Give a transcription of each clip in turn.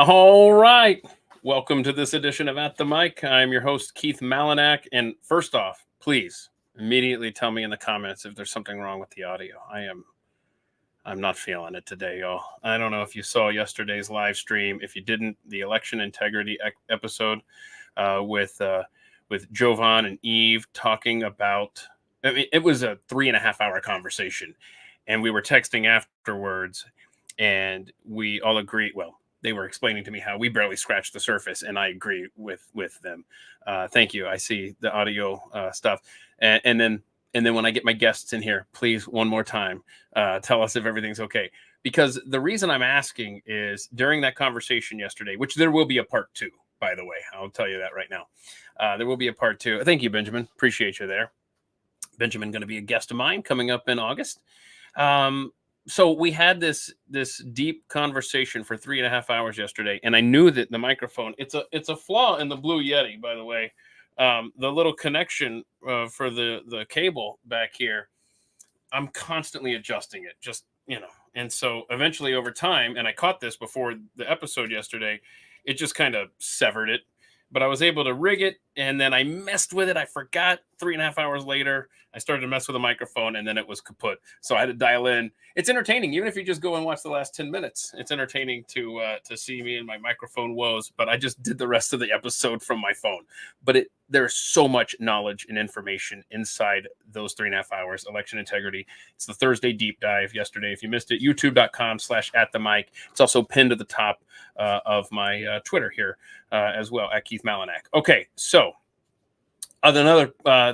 All right. Welcome to this edition of At the Mic. I'm your host, Keith Malinak. And first off, please immediately tell me in the comments if there's something wrong with the audio. I'm not feeling it today, y'all. I don't know if you saw yesterday's live stream. If you didn't, the election integrity episode with Jovan and Eve talking about, I mean, it was a 3.5-hour conversation, and we were texting afterwards, and we all agreed. Well, they were explaining to me how we barely scratched the surface, and I agree with them. Thank you. I see the audio stuff, and then when I get my guests in here, please one more time tell us if everything's okay. Because the reason I'm asking is during that conversation yesterday, which there will be a part 2, by the way. I'll tell you that right now. There will be a part 2. Thank you, Benjamin. Appreciate you there. Benjamin going to be a guest of mine coming up in August. So we had this deep conversation for 3.5 hours yesterday, and I knew that the microphone, it's a flaw in the Blue Yeti, by the way. The little connection for the cable back here, I'm constantly adjusting it, just, and so eventually over time, and I caught this before the episode yesterday, it just kind of severed it, but I was able to rig it, and then I messed with it. I forgot 3.5 hours later. I started to mess with the microphone, and then it was kaput. So I had to dial in. It's entertaining, even if you just go and watch the last 10 minutes. It's entertaining to see me and my microphone woes. But I just did the rest of the episode from my phone. But there's so much knowledge and information inside those 3.5 hours. Election integrity. It's the Thursday deep dive yesterday. If you missed it, youtube.com/atthemic. It's also pinned to the top of my Twitter here as well, at Keith Malinak. Okay, so. Another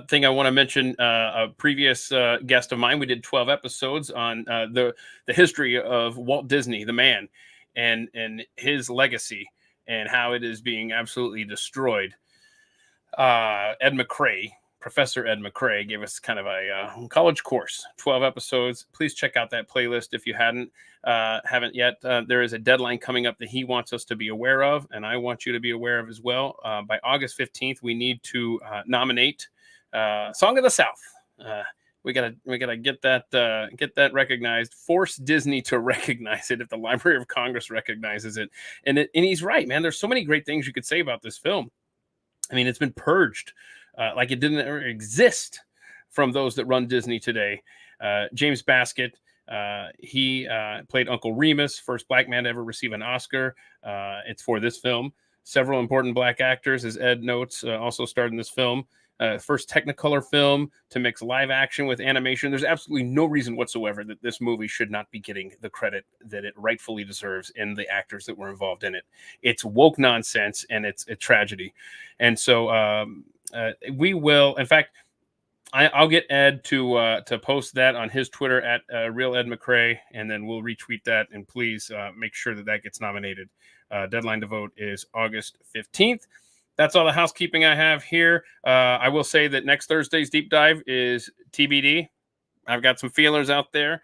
thing I want to mention, a previous guest of mine, we did 12 episodes on the history of Walt Disney, the man, and his legacy and how it is being absolutely destroyed. Professor Ed McCrae gave us kind of a college course, 12 episodes. Please check out that playlist if you haven't yet. There is a deadline coming up that he wants us to be aware of, and I want you to be aware of as well. By August 15th, we need to nominate Song of the South. We gotta get that recognized. Force Disney to recognize it if the Library of Congress recognizes it. And he's right, man. There's so many great things you could say about this film. I mean, it's been purged. Like it didn't ever exist from those that run Disney today. James Baskett, he played Uncle Remus, first black man to ever receive an Oscar. It's for this film. Several important black actors, as Ed notes, also starred in this film. First Technicolor film to mix live action with animation. There's absolutely no reason whatsoever that this movie should not be getting the credit that it rightfully deserves in the actors that were involved in it. It's woke nonsense, and it's a tragedy. And so we will, in fact, I'll get Ed to post that on his Twitter at Real Ed McCrae, and then we'll retweet that. And please make sure that gets nominated. Deadline to vote is August 15th. That's all the housekeeping I have here. I will say that next Thursday's deep dive is TBD. I've got some feelers out there,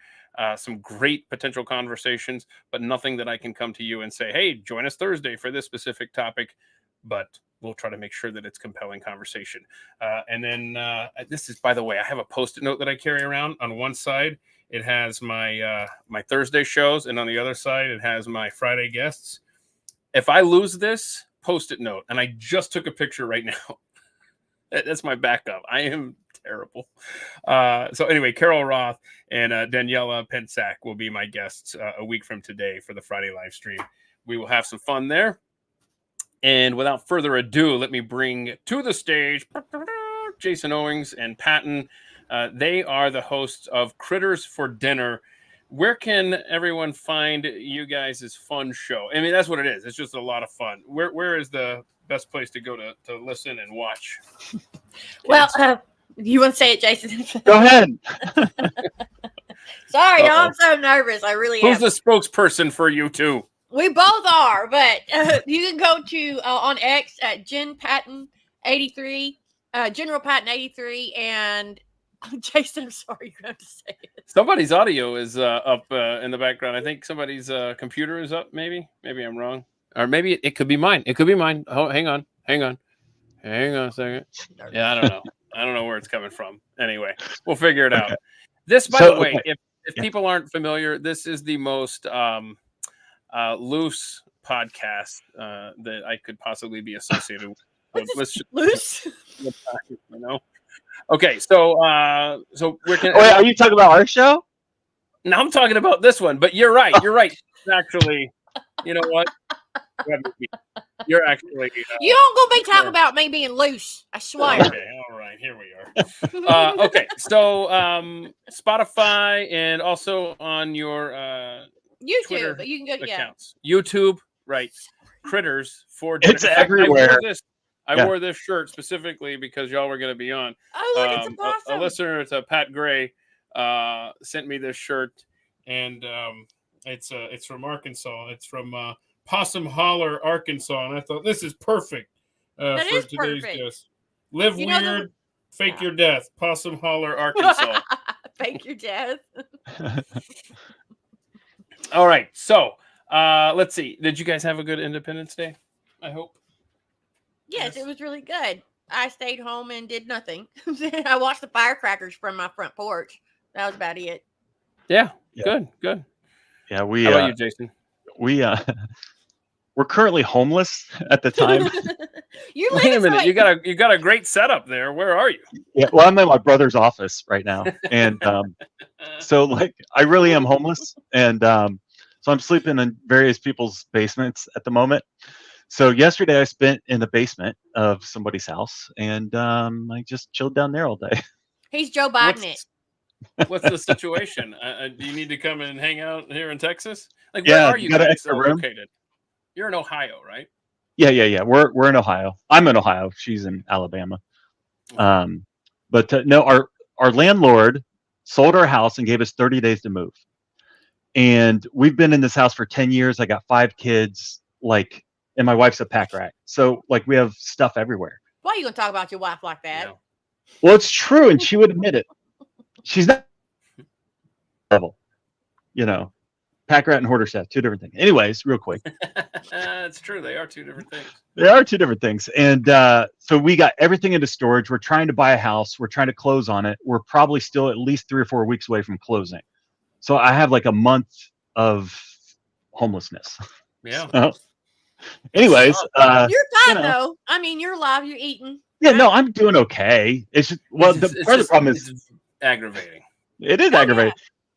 some great potential conversations, but nothing that I can come to you and say, hey, join us Thursday for this specific topic. But we'll try to make sure that it's compelling conversation. And then this is, by the way, I have a Post-it note that I carry around. On one side, it has my Thursday shows, and on the other side, it has my Friday guests. If I lose this Post-it note, and I just took a picture right now, that's my backup. I am terrible. So anyway, Carol Roth and Daniela Pensack will be my guests a week from today for the Friday live stream. We will have some fun there. And without further ado, let me bring to the stage Jason Owings and Patton. They are the hosts of Critters for Dinner. Where can everyone find you guys' fun show? I mean, that's what it is. It's just a lot of fun. Where is the best place to go to listen and watch? Well, you want to say it, Jason? Go ahead. Sorry, y'all, I'm so nervous. I really am. Who's the spokesperson for you two? We both are, but you can go to on X at Jen Patton 83, General Patton 83, and Jason, I'm sorry, you're going to say it. Somebody's audio is up in the background. I think somebody's computer is up. Maybe I'm wrong, or maybe it could be mine. It could be mine. Oh, hang on a second. Yeah, I don't know where it's coming from. Anyway, we'll figure it out. This, by the way, if people aren't familiar, this is the most loose podcast that I could possibly be associated with. What's loose? You know. Okay, so we're gonna. Wait, are you talking about our show? Now I'm talking about this one, but you're right. You're right. Actually, you know what? You're actually. You don't gonna be talking about me being loose. I swear. Okay, all right. Here we are. Okay, so Spotify and also on your YouTube, Twitter but you can go. accounts. YouTube, right? Critters for It's in fact, everywhere. I wore this shirt specifically because y'all were going to be on. Oh, look, it's a possum. A listener, it's a Pat Gray, sent me this shirt, and it's from Arkansas. It's from Possum Holler, Arkansas, and I thought this is perfect for today's guest. Live weird, fake your death. Possum Holler, Arkansas. Fake your death. All right, so let's see. Did you guys have a good Independence Day? I hope. Yes, it was really good. I stayed home and did nothing. I watched the firecrackers from my front porch. That was about it. Yeah. Good. Yeah, How about you, Jason? We're currently homeless at the time. Wait a minute, you got a great setup there. Where are you? Yeah, well, I'm in my brother's office right now, and so like I really am homeless, and so I'm sleeping in various people's basements at the moment. So yesterday I spent in the basement of somebody's house, and I just chilled down there all day. He's Joe Biden. What's the situation? Do you need to come and hang out here in Texas? Like, Yeah, where are you got an guys extra room? located? You're in Ohio, right? Yeah. We're in Ohio. I'm in Ohio. She's in Alabama. But no, our landlord sold our house and gave us 30 days to move. And we've been in this house for 10 years. I got 5 kids, and my wife's a pack rat. So we have stuff everywhere. Why are you gonna talk about your wife like that? Yeah. Well, it's true, and she would admit it. She's not level, pack rat and hoarder set, 2 different things. Anyways, real quick. It's true. They are 2 different things. They are 2 different things. And so we got everything into storage. We're trying to buy a house. We're trying to close on it. We're probably still at least 3 or 4 weeks away from closing. So I have a month of homelessness. Yeah. So, anyways, you're fine though. I mean, you're alive. You're eating. Yeah, no, I'm doing okay. It's just the problem is aggravating. It is aggravating.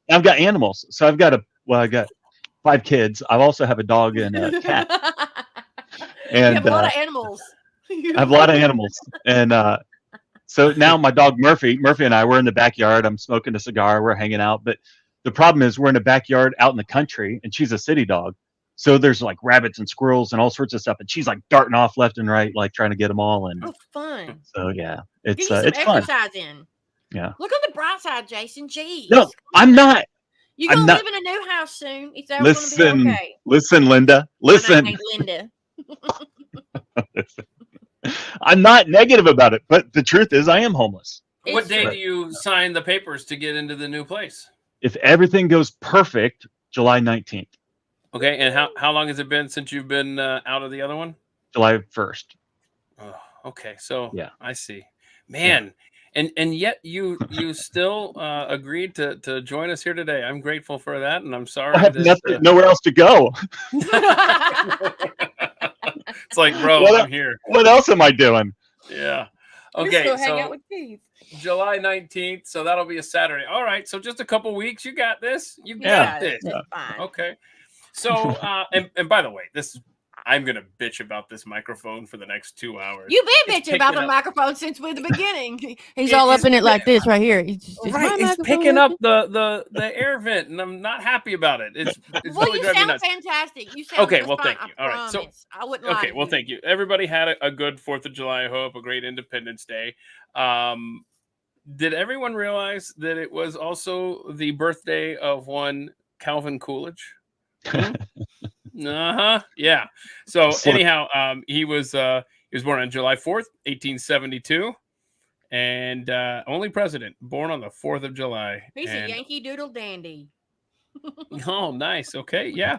Yeah. I've got animals, so I got 5 kids. I also have a dog and a cat. And you have a lot of animals. I have a lot of animals, and so now my dog Murphy and I, we're in the backyard. I'm smoking a cigar. We're hanging out, but the problem is we're in the backyard out in the country, and she's a city dog. So there's rabbits and squirrels and all sorts of stuff, and she's darting off left and right, trying to get them all. And fun. So yeah, it's some exercise fun. In. Yeah. Look on the bright side, Jason. Jeez. No, I'm not. You're gonna live in a new house soon. It's gonna be okay. Listen, Linda. Listen. Linda. I'm not negative about it, but the truth is, I am homeless. What day do you sign the papers to get into the new place? If everything goes perfect, July 19th. Okay, and how long has it been since you've been out of the other one? July 1st. Oh, okay, so yeah, I see. Man, and yet you still agreed to join us here today. I'm grateful for that, and I'm sorry. I have nowhere else to go. It's like, bro, I'm here. What else am I doing? Yeah. Okay, so hang out with Keith. July 19th, so that'll be a Saturday. All right, so just a couple weeks. You got this. You got this. It's fine. Okay. So, and by the way, I'm gonna bitch about this microphone for the next 2 hours. You've been bitching about the microphone since the beginning. He's all up in it like this right here. It's picking up the air vent, and I'm not happy about it. It's well, you sound fantastic. You sound okay. Well, thank you. All right, so I wouldn't lie. Okay, well, thank you. Everybody had a good 4th of July. I hope a great Independence Day. Did everyone realize that it was also the birthday of one Calvin Coolidge? Yeah. So anyhow, he was born on July 4th, 1872, and only president born on the 4th of July. He's a Yankee Doodle dandy. Oh, nice. Okay, yeah.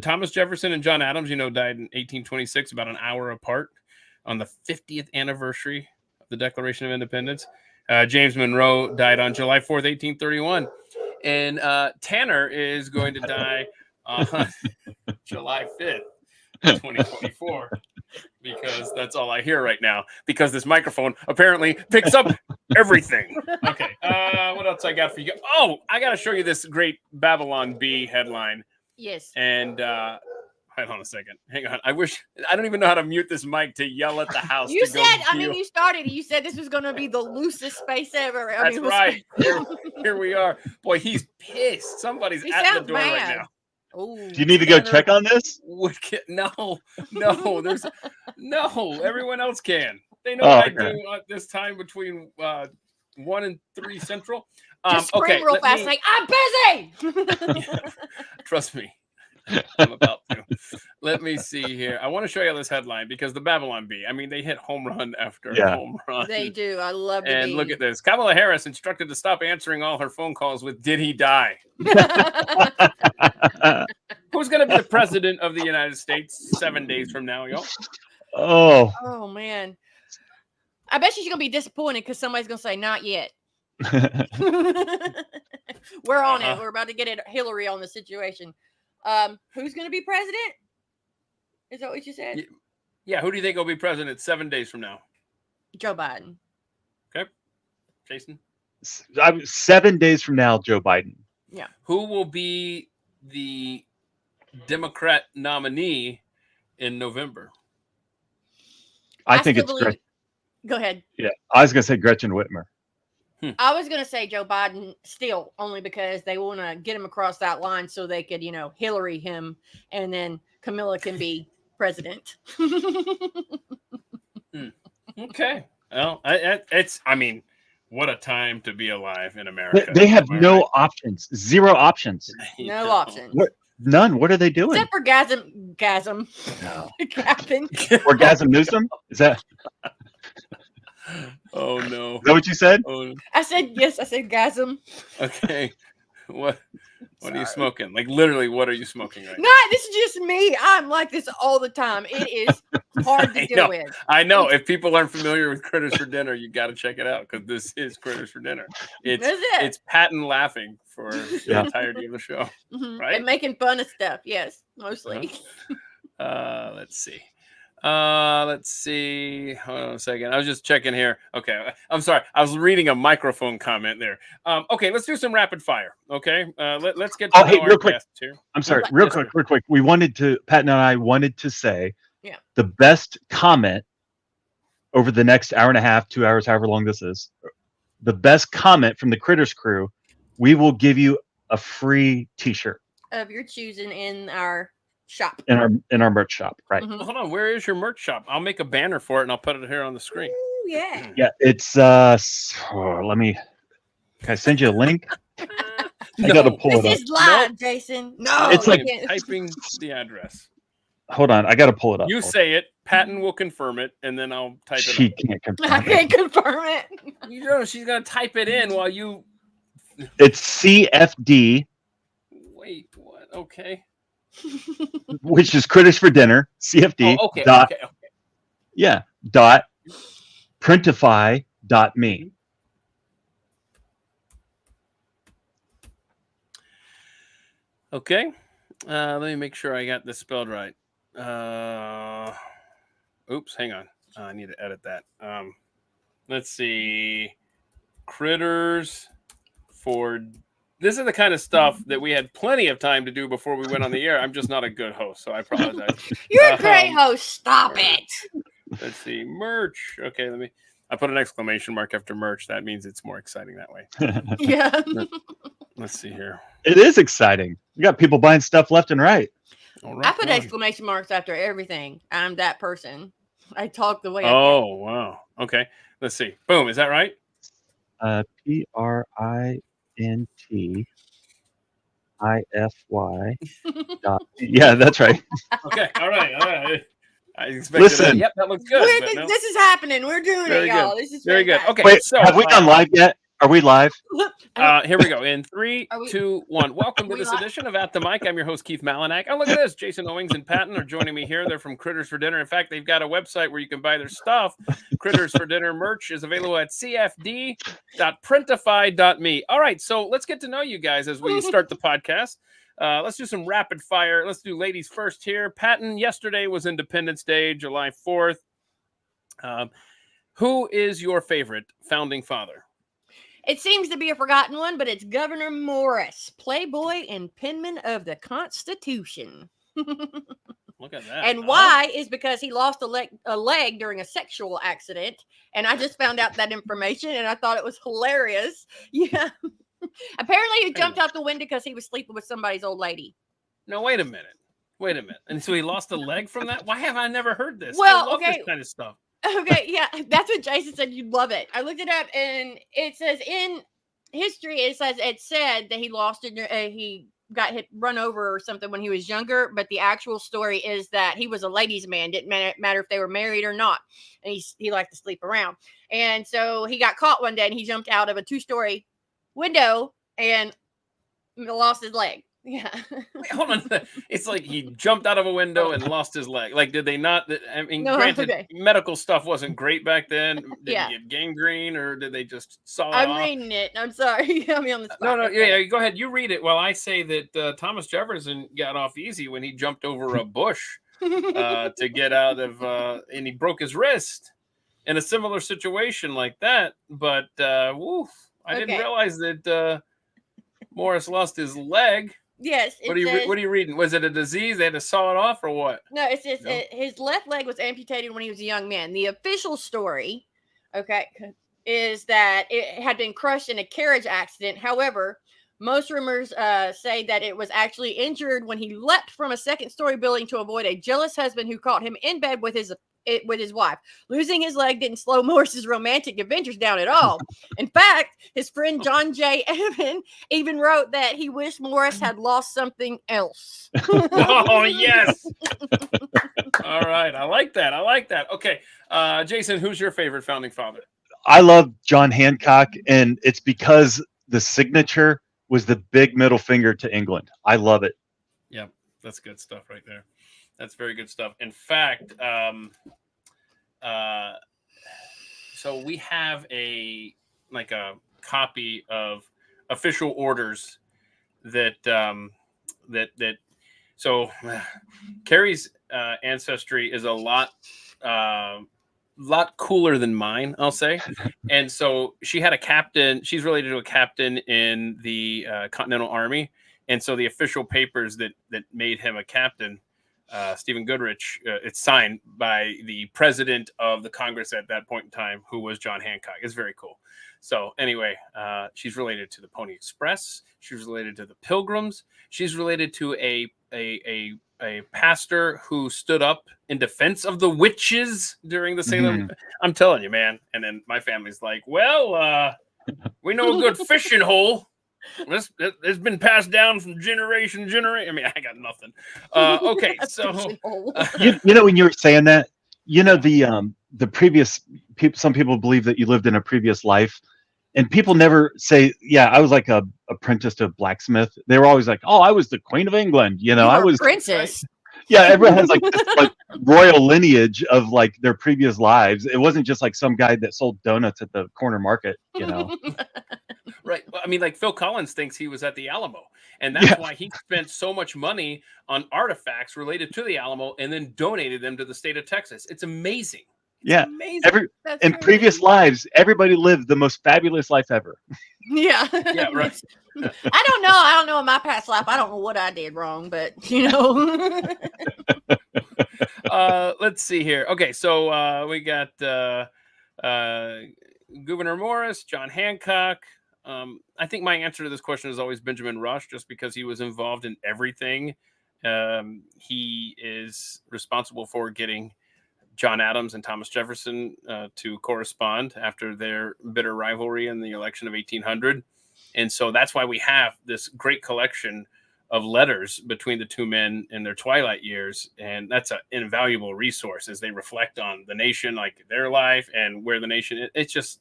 Thomas Jefferson and John Adams, died in 1826, about an hour apart, on the 50th anniversary of the Declaration of Independence. James Monroe died on July 4th, 1831, and Tanner is going to die on July 5th. 2024, because that's all I hear right now, because this microphone apparently picks up everything. Okay, what else I got for you? Oh, I got to show you this great Babylon Bee headline. Yes. And hold on a second. Hang on. I don't even know how to mute this mic to yell at the house. You said, you started. You said this was going to be the loosest space ever. That's right. Here we are. Boy, he's pissed. Somebody's at the door right now. Ooh, do you need to go check on this? No. There's no. Everyone else can. They know what I do at this time between 1 and 3 Central. Just scream real fast, like I'm busy. Trust me. I'm about to. Let me see here. I want to show you this headline because the Babylon Bee. I mean, they hit home run after home run. They do. I love it. And look at this. Kamala Harris instructed to stop answering all her phone calls with "Did he die?" Who's going to be the president of the United States 7 days from now, y'all? Oh man. I bet she's going to be disappointed because somebody's going to say, "Not yet." We're on it. We're about to get Hillary on the situation. Who's going to be president? Is that what you said? Yeah. Who do you think will be president 7 days from now? Joe Biden. Okay. Jason? 7 days from now, Joe Biden. Yeah. Who will be the Democrat nominee in November? I think it's Gretchen. Go ahead. Yeah. I was going to say Gretchen Whitmer. I was going to say Joe Biden still, only because they want to get him across that line so they could, Hillary him, and then Camilla can be president. Okay. Well, I mean, what a time to be alive in America. They have no options. Zero options. No options. None. What are they doing? Except for Gasm. No. Captain. Orgasm Newsom? Is that... Oh no! Is that what you said? Oh. I said yes. I said gasm. Okay. What are you smoking? Like literally, what are you smoking right now? No, this is just me. I'm like this all the time. It is hard to deal with. I know. If people aren't familiar with Critters for Dinner, you got to check it out because this is Critters for Dinner. It's Patton laughing for the entirety of the show, right? And making fun of stuff. Yes, mostly. Let's see. Hold on a second. I was just checking here. Okay. I'm sorry. I was reading a microphone comment there. Okay. Let's do some rapid fire. Okay. Let's get to real quick. Here. I'm sorry. Real quick. Patton and I wanted to say the best comment over the next hour and a half, 2 hours, however long this is, the best comment from the Critters crew, we will give you a free t-shirt of your choosing in our shop, in our merch shop, right? Hold on, where is your merch shop? I'll make a banner for it and I'll put it here on the screen. Ooh, yeah, it's let me, can I send you a link? I gotta pull it up. This is live, Jason. No, it's like typing the address. Hold on, I gotta pull it up. You say it, Patton will confirm it, and then I'll type it. She can't confirm I can't confirm it. You know, she's gonna type it in while you. It's CFD. Wait, what? Okay. Which is Critters for Dinner, CFD. Oh, okay, dot, okay. Yeah. Dot printify.me. Okay. Let me make sure I got this spelled right. Oops, hang on. I need to edit that. Let's see. Critters for... This is the kind of stuff that we had plenty of time to do before we went on the air. I'm just not a good host, so I apologize. You're a great host. Stop it. Let's see. Merch. Okay, I put an exclamation mark after merch. That means it's more exciting that way. Yeah. Let's see here. It is exciting. You got people buying stuff left and right. All right, I put exclamation marks after everything. I'm that person. I talk the way I Oh, wow. Okay. Let's see. Boom. Is that right? PRINTIFY. Yeah, that's right. Okay. All right. I expected Listen. Yep, that looks good. This is happening. We're doing Very it, y'all. good. This is very good. fantastic. Okay. Wait, So have we gone live yet? Are we live? Here we go. In 3, 2, 1. Welcome to we this live? edition of At the Mic. I'm your host, Keith Malinak. Oh, look at this. Jason Owings and Patton are joining me here. They're from Critters for Dinner. In fact, they've got a website where you can buy their stuff. Critters for Dinner merch is available at cfd.printify.me. All right, so let's get to know you guys as we start the podcast. Let's do some rapid fire. Let's do ladies first here. Patton, yesterday was Independence Day, July 4th. Who is your favorite founding father? It seems to be a forgotten one, but it's Governor Morris, playboy and penman of the Constitution. Look at that. And why is because he lost a leg during a sexual accident. And I just found out that information and I thought it was hilarious. Yeah. Apparently he jumped out the window because he was sleeping with somebody's old lady. No, wait a minute. And so he lost a leg from that? Why have I never heard this? Well, I love okay. this kind of stuff. Okay, yeah, that's what Jason said. You'd love it. I looked it up, and it says in history, it said that he lost it. He got run over or something when he was younger. But the actual story is that he was a ladies' man. Didn't matter if they were married or not, and he liked to sleep around. And so he got caught one day, and he jumped out of a 2-story window and lost his leg. Yeah. Wait, hold on. It's like he jumped out of a window and lost his leg. Like, did they not? I mean, No, granted, okay. medical stuff wasn't great back then. Did Yeah. he get gangrene or did they just saw it I'm off? reading it. I'm sorry. You got me on the spot. No, yeah, go ahead. You read it while I say that Thomas Jefferson got off easy when he jumped over a bush to get out of, and he broke his wrist in a similar situation like that. But, woof, I didn't realize that Morris lost his leg. Yes. What are you reading? Was it a disease? They had to saw it off or what? No, it's just his left leg was amputated when he was a young man. The official story, is that it had been crushed in a carriage accident. However, most rumors say that it was actually injured when he leapt from a second-story building to avoid a jealous husband who caught him in bed with his wife. Losing his leg didn't slow Morris's romantic adventures down at all. In fact, his friend John J. Evan even wrote that he wished Morris had lost something else. Oh, yes. All right. I like that. Okay. Jason, who's your favorite founding father? I love John Hancock, and it's because the signature was the big middle finger to England. I love it. Yep. That's good stuff right there. That's very good stuff. In fact, so we have a copy of official orders that so Carrie's ancestry is a lot cooler than mine, I'll say. And so she had a captain. She's related to a captain in the Continental Army. And so the official papers that made him a captain, Stephen Goodrich, it's signed by the president of the Congress at that point in time, who was John Hancock. It's very cool. So anyway, she's related to the Pony Express. She's related to the Pilgrims. She's related to a pastor who stood up in defense of the witches during the Salem. I'm telling you, man. And then my family's like, well, we know a good fishing hole. It's been passed down from generation to generation. I mean, I got nothing. Okay, so you know, when you were saying that, you know, the previous people, some people believe that you lived in a previous life, and people never say, yeah, I was like a apprentice to a blacksmith. They were always like, oh, I was the Queen of England. You know, I was princess. Yeah, everyone has like this like royal lineage of like their previous lives. It wasn't just like some guy that sold donuts at the corner market, you know. Right. Well, I mean, like Phil Collins thinks he was at the Alamo, and that's why he spent so much money on artifacts related to the Alamo and then donated them to the state of Texas. It's amazing. It's amazing. In previous lives, everybody lived the most fabulous life ever. Yeah. Yeah, right. I don't know in my past life. I don't know what I did wrong, but you know. Let's see here. Okay, so we got Gouverneur Morris, John Hancock. I think my answer to this question is always Benjamin Rush, just because he was involved in everything. He is responsible for getting John Adams and Thomas Jefferson to correspond after their bitter rivalry in the election of 1800. And so that's why we have this great collection of letters between the two men in their twilight years. And that's an invaluable resource as they reflect on the nation, like their life and where the nation is. It's just,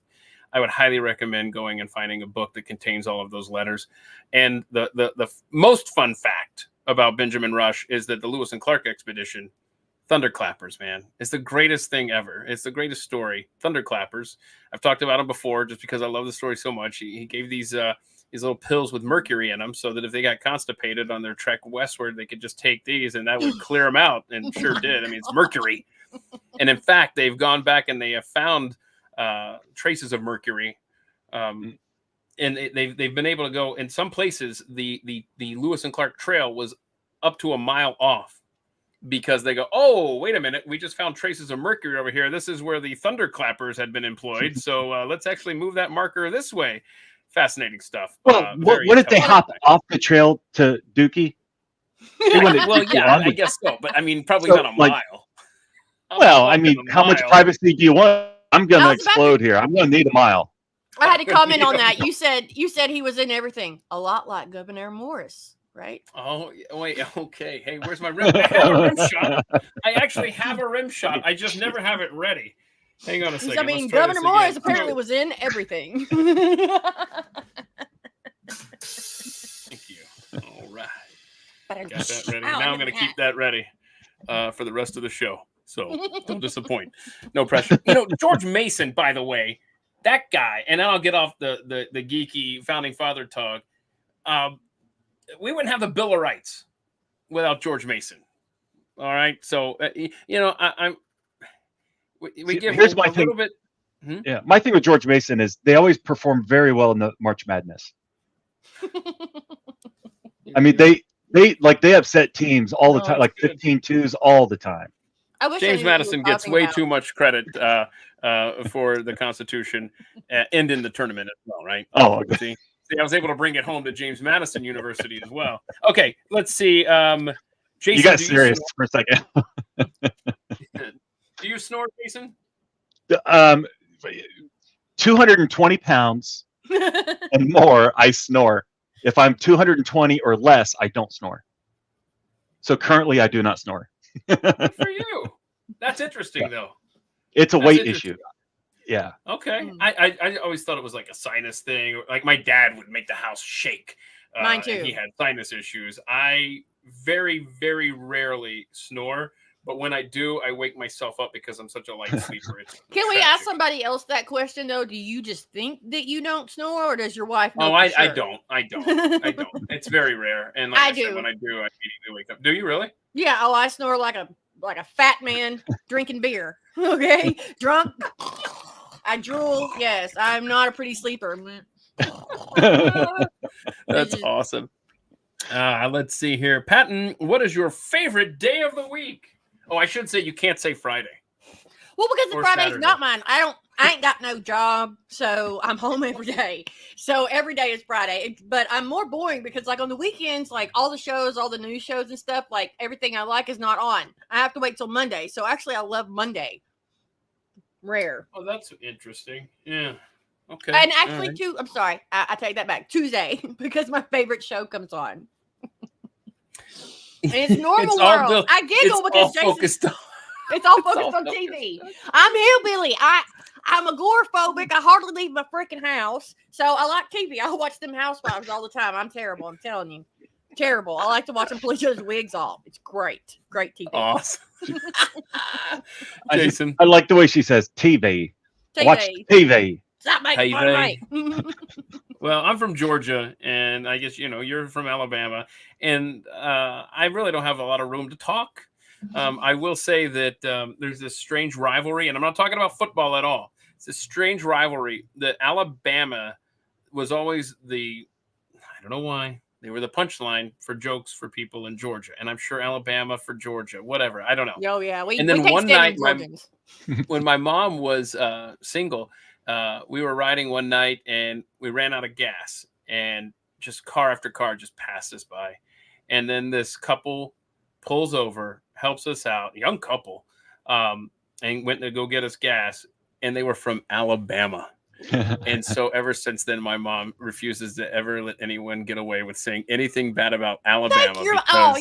I would highly recommend going and finding a book that contains all of those letters. And the most fun fact about Benjamin Rush is that the Lewis and Clark expedition, Thunderclappers, man, it's the greatest thing ever. It's the greatest story. Thunderclappers. I've talked about him before just because I love the story so much. He gave these little pills with mercury in them, so that if they got constipated on their trek westward, they could just take these and that would clear them out. And sure did. I mean, it's mercury. And in fact, they've gone back and they have found traces of mercury. And they've been able to go in some places. The Lewis and Clark Trail was up to a mile off, because they go, oh, wait a minute, we just found traces of mercury over here. This is where the thunderclappers had been employed. So let's actually move that marker this way. Fascinating stuff. Well, what if they hop off the trail to Dookie? Well, yeah, I guess so. But I mean, probably not a mile. Well, I mean, how much privacy do you want? I'm going to explode here. I'm going to need a mile. I had to comment on that. You said he was in everything. A lot like Governor Morris. Right? Oh, wait. Okay. Hey, where's my rim? I have a rim shot. I actually have a rim shot. I just never have it ready. Hang on a second. I mean, Governor Morris apparently was in everything. Thank you. All right. Got that ready. Now I'm going to keep that ready for the rest of the show. So don't disappoint. No pressure. George Mason, by the way, that guy, and then I'll get off the geeky founding father talk. We wouldn't have the Bill of Rights without George Mason. All right. So, we give him a little bit. Yeah. My thing with George Mason is they always perform very well in the March Madness. I mean, they have set teams all the time, like 15-2s all the time. James Madison gets way too much credit for the Constitution and in the tournament as well, right? Oh, okay. See, I was able to bring it home to James Madison University as well. Okay, let's see. Jason, you got serious for a second. Do you snore, Jason? 220 pounds and more, I snore. If I'm 220 or less, I don't snore. So currently, I do not snore. Good for you. That's interesting, though. It's a weight issue. Yeah. Okay. I always thought it was like a sinus thing. Like my dad would make the house shake. Mine too. He had sinus issues. I very, very rarely snore, but when I do, I wake myself up because I'm such a light sleeper. Can we ask somebody else that question though? Do you just think that you don't snore, or does your wife know? I don't. It's very rare. And like I said, when I do, I immediately wake up. Do you really? Yeah. Oh, I snore like a fat man drinking beer. Okay, drunk. I drool. Yes, I'm not a pretty sleeper. That's awesome. Let's see here. Patton, what is your favorite day of the week? Oh, I should say you can't say Friday. Well, because the Friday's not mine. I ain't got no job, so I'm home every day. So every day is Friday. But I'm more boring because like on the weekends, like all the shows, all the news shows and stuff, like everything I like is not on. I have to wait till Monday. So actually I love Monday. Rare. Oh, that's interesting. Yeah. Okay. And actually, I'm sorry. I take that back. Tuesday, because my favorite show comes on. And it's Normal World. I giggle because Jason. It's all focused on TV. I'm hillbilly. I'm agoraphobic. I hardly leave my freaking house. So I like TV. I watch them housewives all the time. I'm terrible. I'm telling you. Terrible. I like to watch them pull each other's wigs off. It's great. Great TV. Awesome. Jason. I like the way she says TV. Watch TV. Stop making fun of me. Well, I'm from Georgia, and I guess, you're from Alabama, and I really don't have a lot of room to talk. I will say that there's this strange rivalry, and I'm not talking about football at all. It's a strange rivalry that Alabama was always I don't know why, they were the punchline for jokes for people in Georgia. And I'm sure Alabama for Georgia, whatever. I don't know. Oh, yeah. And then one night, when my mom was single, we were riding one night and we ran out of gas. And just car after car just passed us by. And then this couple pulls over, helps us out, young couple, and went to go get us gas. And they were from Alabama. And so ever since then, my mom refuses to ever let anyone get away with saying anything bad about Alabama.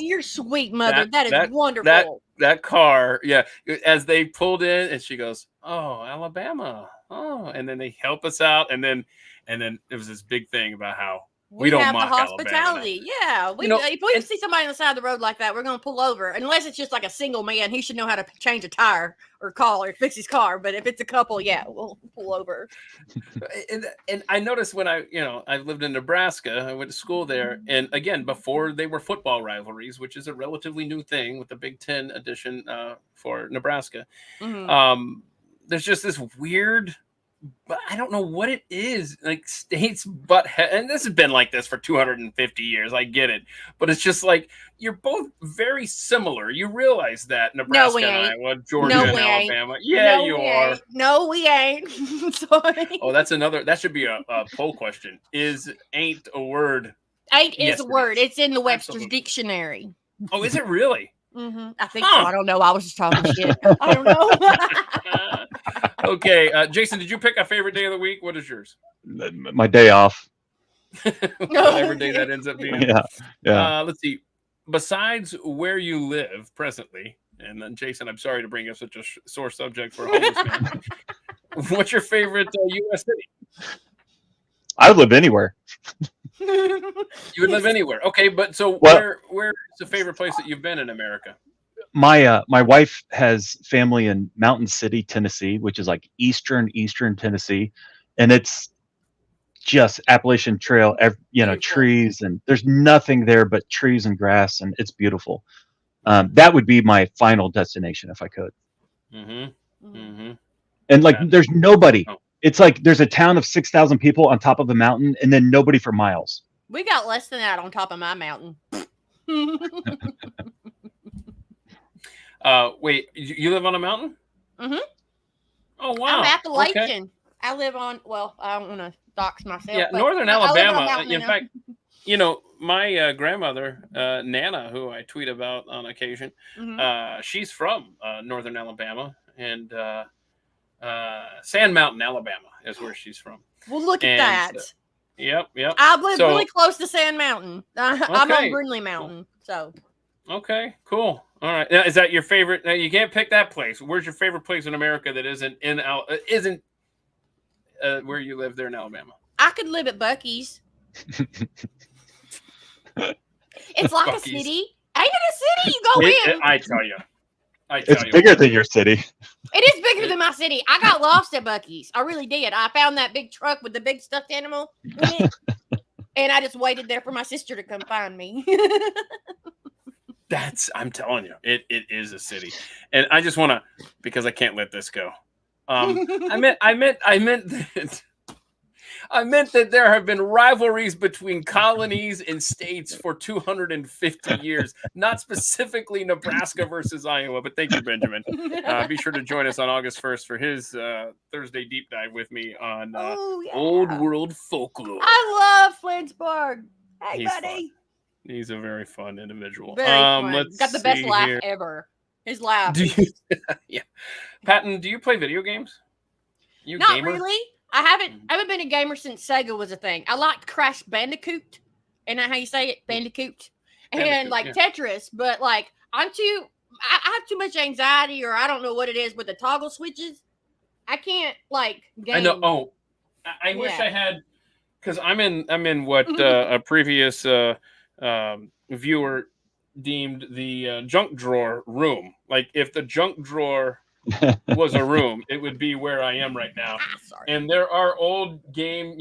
You're sweet, mother. That is wonderful. That car, yeah. As they pulled in, and she goes, "Oh, Alabama." Oh, and then they help us out, and then it was this big thing about how We don't have the mock Alabama, hospitality. Yeah, You know, if we and- see somebody on the side of the road like that, we're going to pull over. Unless it's just like a single man, he should know how to change a tire or call or fix his car. But if it's a couple, yeah, we'll pull over. And I noticed when I lived in Nebraska, I went to school there, and again, before they were football rivalries, which is a relatively new thing with the Big Ten edition for Nebraska. There's just this weird, but I don't know what it is, like states butt head, and this has been like this for 250 years. I get it, but it's just like you're both very similar. You realize that Nebraska and Iowa, Georgia and Alabama. Yeah, you are. No, we ain't. Sorry. Oh, that's another. That should be a poll question. Ain't a word? Ain't Yes, is a word. It's in the Webster's Absolutely. Dictionary. Oh, is it really? I think so. I don't know. I was just talking shit. I don't know. Okay, Jason, did you pick a favorite day of the week? What is yours? My day off. Whatever day that ends up being. Yeah. Let's see. Besides where you live presently, and then Jason, I'm sorry to bring up such a sore subject for a homeless man. What's your favorite U.S. city? I would live anywhere. You would live anywhere. Okay, but so where is the favorite place that you've been in America? My wife has family in Mountain City, Tennessee, which is like eastern Tennessee, and it's just Appalachian Trail, trees, and there's nothing there but trees and grass, and it's beautiful. That would be my final destination if I could. And like, there's nobody. It's like there's a town of 6,000 people on top of the mountain, and then nobody for miles. We got less than that on top of my mountain. Wait, you live on a mountain? Mm-hmm. Oh, wow. I'm Appalachian. Okay. I live on, I don't want to dox myself. Yeah, northern Alabama. In fact, my grandmother, Nana, who I tweet about on occasion, she's from northern Alabama, and Sand Mountain, Alabama is where she's from. Well, look at that. Yep. I live really close to Sand Mountain. I'm on Brindley Mountain, so. Okay, cool. All right. Now, is that your favorite? Now, you can't pick that place. Where's your favorite place in America that isn't where you live there in Alabama? I could live at Buc-ee's. It's like Buc-ee's. A city. Ain't it a city? You go in. I tell you. It's bigger than your city. It is bigger than my city. I got lost at Buc-ee's. I really did. I found that big truck with the big stuffed animal in it, and I just waited there for my sister to come find me. I'm telling you, it is a city, and I just want to, because I can't let this go. I meant that there have been rivalries between colonies and states for 250 years, not specifically Nebraska versus Iowa. But thank you, Benjamin. Be sure to join us on August 1st for his Thursday deep dive with me on Old World Folklore. I love Flensburg. Hey, He's buddy. Fun. He's a very fun individual. Very fun. Got the best laugh ever. His laugh. Yeah. Patton, do you play video games? Not gamer? Really. I haven't been a gamer since Sega was a thing. I liked Crash Bandicoot. Isn't that how you say it? Bandicoot. And Tetris, but like I have too much anxiety, or I don't know what it is with the toggle switches. I can't game. I know. Oh, I wish I had, because I'm in what a previous viewer deemed the junk drawer room. Like, if the junk drawer was a room, it would be where I am right now. And there are old game,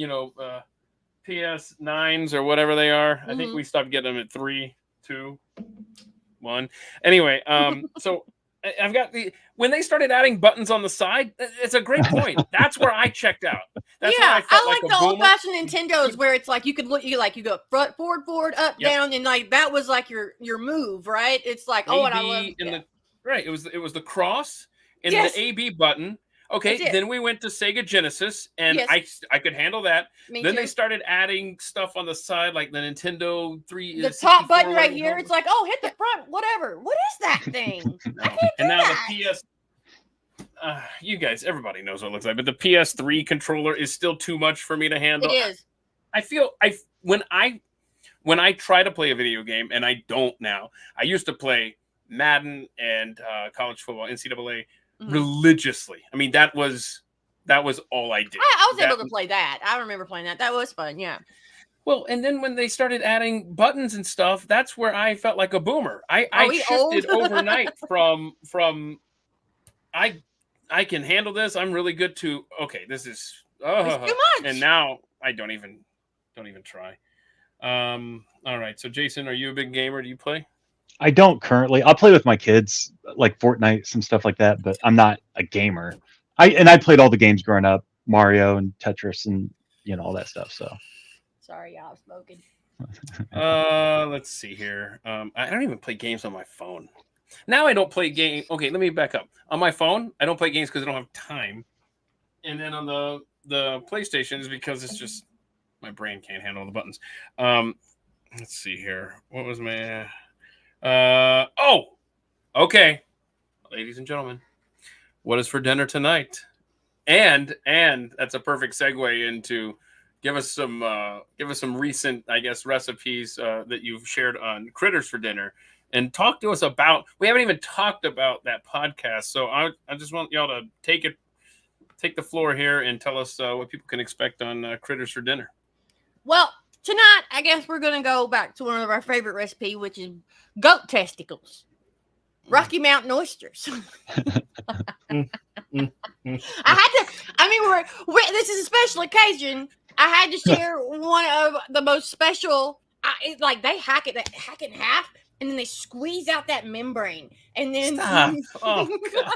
PS9s or whatever they are. I think we stopped getting them at 3, 2, 1. Anyway, so I've got when they started adding buttons on the side. It's a great point. That's where I checked out. That's where I felt like the old-fashioned Nintendos where it's like you could look, you go front, forward, up, down, and like that was like your move, right? It's like and I love right. It was the cross and the AB button. Okay, then we went to Sega Genesis, and I could handle that. Then they started adding stuff on the side, like the Nintendo 3. The top button right here, it's like, hit the front, whatever. What is that thing? And now the PS. You guys, everybody knows what it looks like, but the PS3 controller is still too much for me to handle. It is. I feel when I try to play a video game, and I don't now. I used to play Madden and college football, NCAA. Religiously. I mean, that was all I did. I was able to play that. I remember playing that. That was fun. Yeah. Well, and then when they started adding buttons and stuff, that's where I felt like a boomer. I we shifted old? overnight from I can handle this. I'm really good to okay. This is It's too much. and now I don't even try. All right. So Jason, are you a big gamer? Do you play? I don't currently. I'll play with my kids, like Fortnite, some stuff like that, but I'm not a gamer. I played all the games growing up, Mario and Tetris and all that stuff. So Sorry, y'all, I'm smoking. Let's see here. I don't even play games on my phone. Now I don't play game. Okay, let me back up. On my phone, I don't play games because I don't have time. And then on the PlayStation is because it's just my brain can't handle the buttons. Let's see here. What was my okay. Ladies and gentlemen, what is for dinner tonight? And that's a perfect segue into give us some recent, I guess, recipes that you've shared on Critters for Dinner, and talk to us about. We haven't even talked about that podcast, so I just want y'all to take the floor here and tell us what people can expect on Critters for Dinner. Well, tonight I guess we're gonna go back to one of our favorite recipes, which is goat testicles, Rocky Mountain oysters. I had to. I mean, this is a special occasion. I had to share one of the most special. It's like they hack it in half, and then they squeeze out that membrane, and then Stop. Oh, God.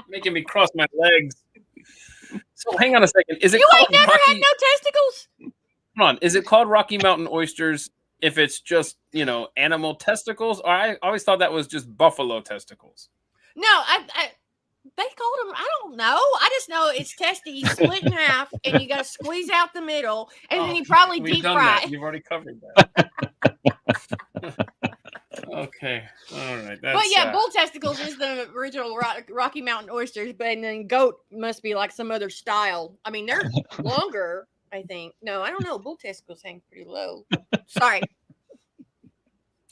Making me cross my legs. So hang on a second. Is it you called ain't never Rocky... had no testicles? Come on. Is it called Rocky Mountain oysters if it's just animal testicles? Or I always thought that was just buffalo testicles. No, they called them. I don't know. I just know it's testy split in half, and you got to squeeze out the middle, and then you probably deep fry. You've already covered that. Okay, all right. But yeah, bull testicles is the original Rocky Mountain oysters, but then goat must be like some other style. I mean, they're longer, I think. No, I don't know. Bull testicles hang pretty low. Sorry.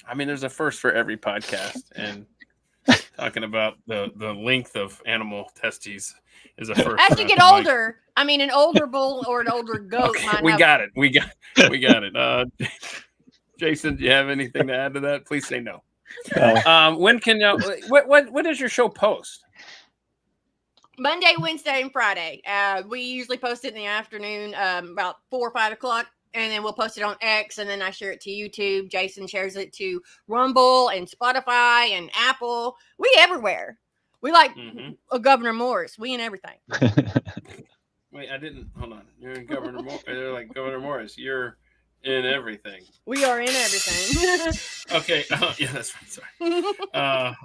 I mean, there's a first for every podcast, and talking about the length of animal testes is a first. As you get older, I mean, an older bull or an older goat. Okay, we got it. We got it. Jason, do you have anything to add to that? Please say no. When can you? When does your show post? Monday, Wednesday, and Friday. We usually post it in the afternoon, about 4 or 5 o'clock, and then we'll post it on X, and then I share it to YouTube. Jason shares it to Rumble and Spotify and Apple. We everywhere. We like a Governor Morris. We in everything. Wait, I didn't. Hold on. You're in Governor Morris. They're like Governor Morris. You're in everything. We are in everything. Okay. Yeah, that's right. Sorry.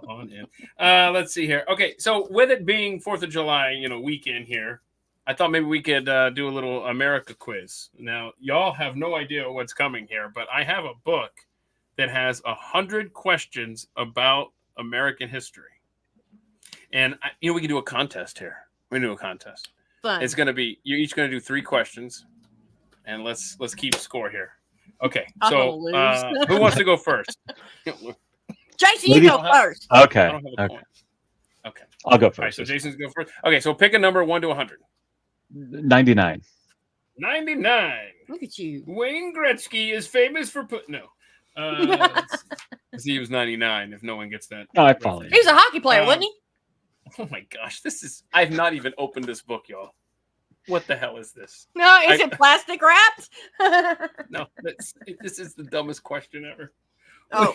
On in. Let's see here. Okay. So with it being 4th of July, weekend here, I thought maybe we could do a little America quiz. Now, y'all have no idea what's coming here, but I have a book that has 100 questions about American history. And, we can do a contest here. We can do a contest. Fun. It's going to be, you're each going to do 3 questions. And let's keep score here. Okay, so who wants to go first? Jason, you go first. Okay. I don't have a point. Okay. I'll go first. All right, so Jason's go first. Okay, so pick a number 1 to 100. 99. 99. Look at you. Wayne Gretzky is famous for he was 99. If no one gets that. No, I follow you. He was a hockey player, wasn't he? Oh my gosh, I've not even opened this book, y'all. What the hell is this? No, is it plastic wrapped? No, this is the dumbest question ever. Oh.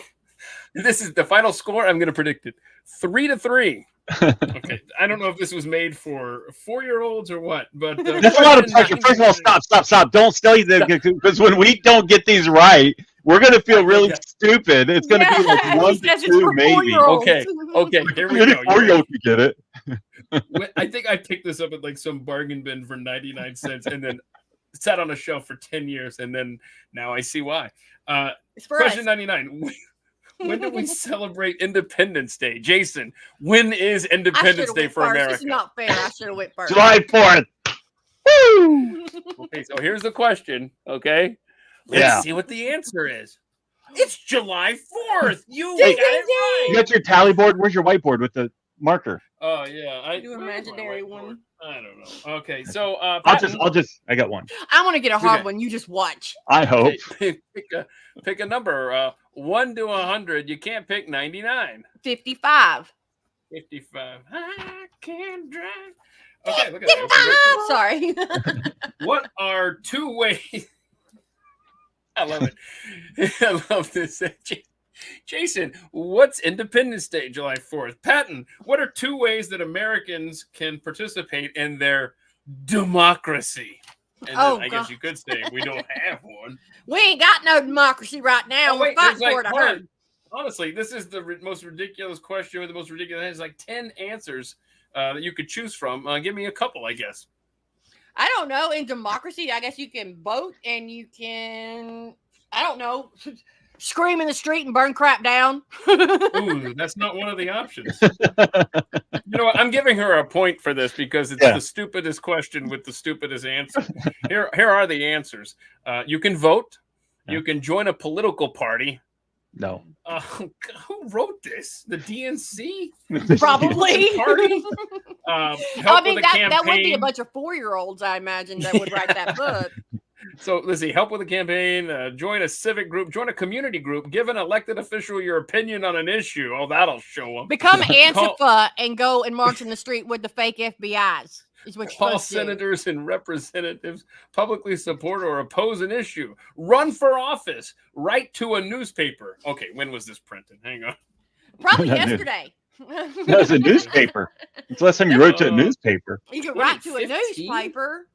This is the final score. I'm going to predict it. 3-3. Okay. I don't know if this was made for 4-year-olds or what, but that's a lot of pressure. First of all, stop. Don't say that, because when we don't get these right, we're going to feel really stupid. It's going to be like 1 to 2, maybe. Okay. Here we go. 4-year-olds can get it. I think I picked this up at like some bargain bin for 99 cents and then sat on a shelf for 10 years. And then now I see why. Question 99. When do we celebrate Independence Day? Jason, when is Independence Day for America? This is not fair. I should have went first. July 4th. Woo! Okay, so here's the question. Okay. Let's see what the answer is. It's July 4th. You got it right. You got your tally board. Where's your whiteboard with the marker? Oh, yeah. Do an imaginary one. I don't know. Okay, so I got one. I want to get a hard Okay. one. You just watch. I hope. Pick a number. 1 to 100. You can't pick 99. 55. 55. I can drive. Okay, look at that. Sorry. What are 2 ways? I love it. I love this. Jason, what's Independence Day, July 4th? Patton, what are 2 ways that Americans can participate in their democracy? And then I guess you could say we don't have one. We ain't got no democracy right now. We're fighting for it. I heard. Honestly, this is the most ridiculous question with the most ridiculous. It has like 10 answers that you could choose from. Give me a couple, I guess. I don't know. In democracy, I guess you can vote and you can, I don't know, scream in the street and burn crap down. Ooh, that's not one of the options. You know what? I'm giving her a point for this because it's the stupidest question with the stupidest answer. Here are the answers. You can vote. Yeah. You can join a political party. No. Who wrote this? The DNC? Probably. Party? I mean, that would be a bunch of 4-year-olds, I imagine, that would write that book. So let's see. Help with a campaign. Join a civic group. Join a community group. Give an elected official your opinion on an issue. Oh, that'll show them. Become Antifa and go and march in the street with the fake FBIs. Is what Call senators and representatives. Publicly support or oppose an issue. Run for office. Write to a newspaper. Okay, when was this printed? Hang on. Probably yesterday. That was a newspaper. It's the last time you wrote to a newspaper. You could write to a newspaper.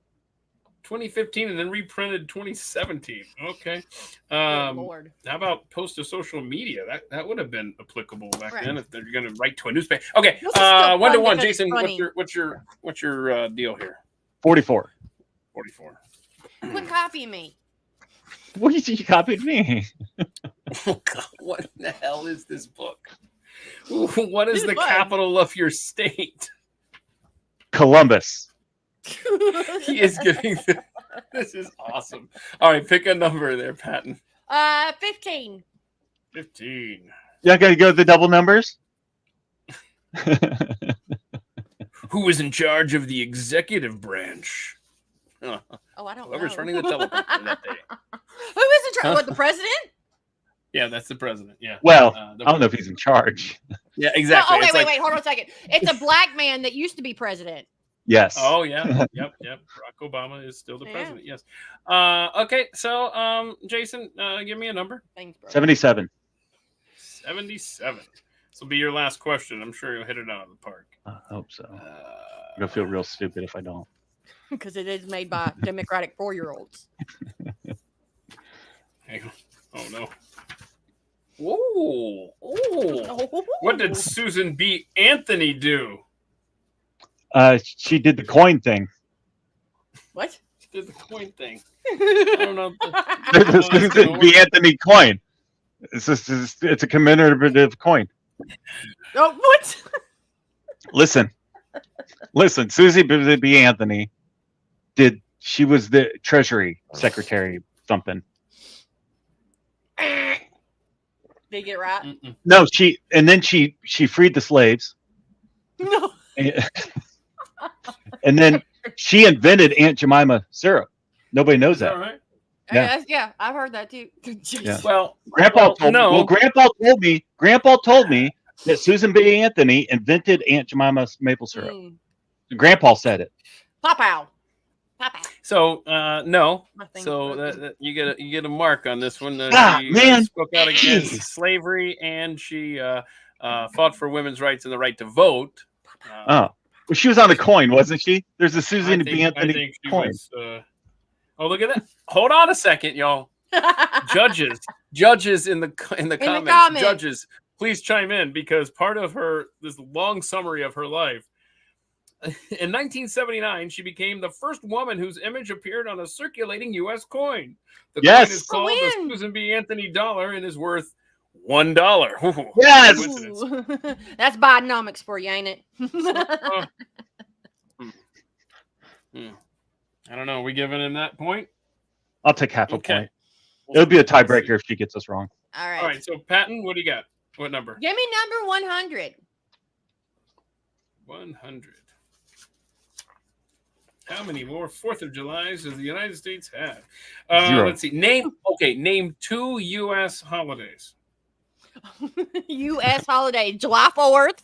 2015 and then reprinted 2017. Okay. Lord. How about post to social media? That would have been applicable back then if they're going to write to a newspaper. Okay. 1 to 1. Jason, what's your deal here? 44. 44. Quit copying me. What do you think you copied me? Oh God, what the hell is this book? What is the capital of your state? Columbus. He is giving this is awesome. All right, pick a number there, Patton. 15. 15. Yeah, gotta go with the double numbers. Who is in charge of the executive branch? Oh, I don't know. Whoever's running the teleprompter that day. Who is in charge? What, the president? Yeah, that's the president. Yeah. Well, I don't know if he's in charge. Yeah, exactly. Oh, wait. Hold on a second. It's a black man that used to be president. Yes. Oh yeah. Yep. Barack Obama is still the president. Yes. Okay. So, Jason, give me a number. Thanks, bro. 77. 77. This will be your last question. I'm sure you'll hit it out of the park. I hope so. I'm gonna feel real stupid if I don't. Because it is made by Democratic 4-year-olds. Hang on. Oh no. Whoa. What did Susan B. Anthony do? She did the coin thing. What? She did the coin thing. I don't know. The Susan B. Anthony coin. It's a commemorative coin. Oh, what? Listen. Susie B. Anthony she was the Treasury Secretary something. Did you get it right? Mm-mm. No, she freed the slaves. No. And then she invented Aunt Jemima syrup. Nobody knows that. All right. Yeah, I've heard that too. Yeah. Well, Grandpa told me that Susan B. Anthony invented Aunt Jemima's maple syrup. Grandpa said it. Pop-ow. So no. So you get a mark on this one. Man, spoke out against slavery, and she fought for women's rights and the right to vote. Well, she was on a coin, wasn't she? There's a Susan B. Anthony coin. Oh, look at that! Hold on a second, y'all. Judges in the comments. Judges, please chime in because part of this long summary of her life. In 1979, she became the first woman whose image appeared on a circulating U.S. coin. The coin is called the Susan B. Anthony dollar and is worth $1. Ooh, yes, that's Bidenomics for you, ain't it? I don't know. Are we giving him that point? I'll take half a point. It'll be a tiebreaker if she gets us wrong. All right. All right. So, Patton, what do you got? What number? Give me number 100. 100. How many more 4th of Julys does the United States have? 0. Let's see. Name 2 U.S. holidays. U.S. holiday, July 4th,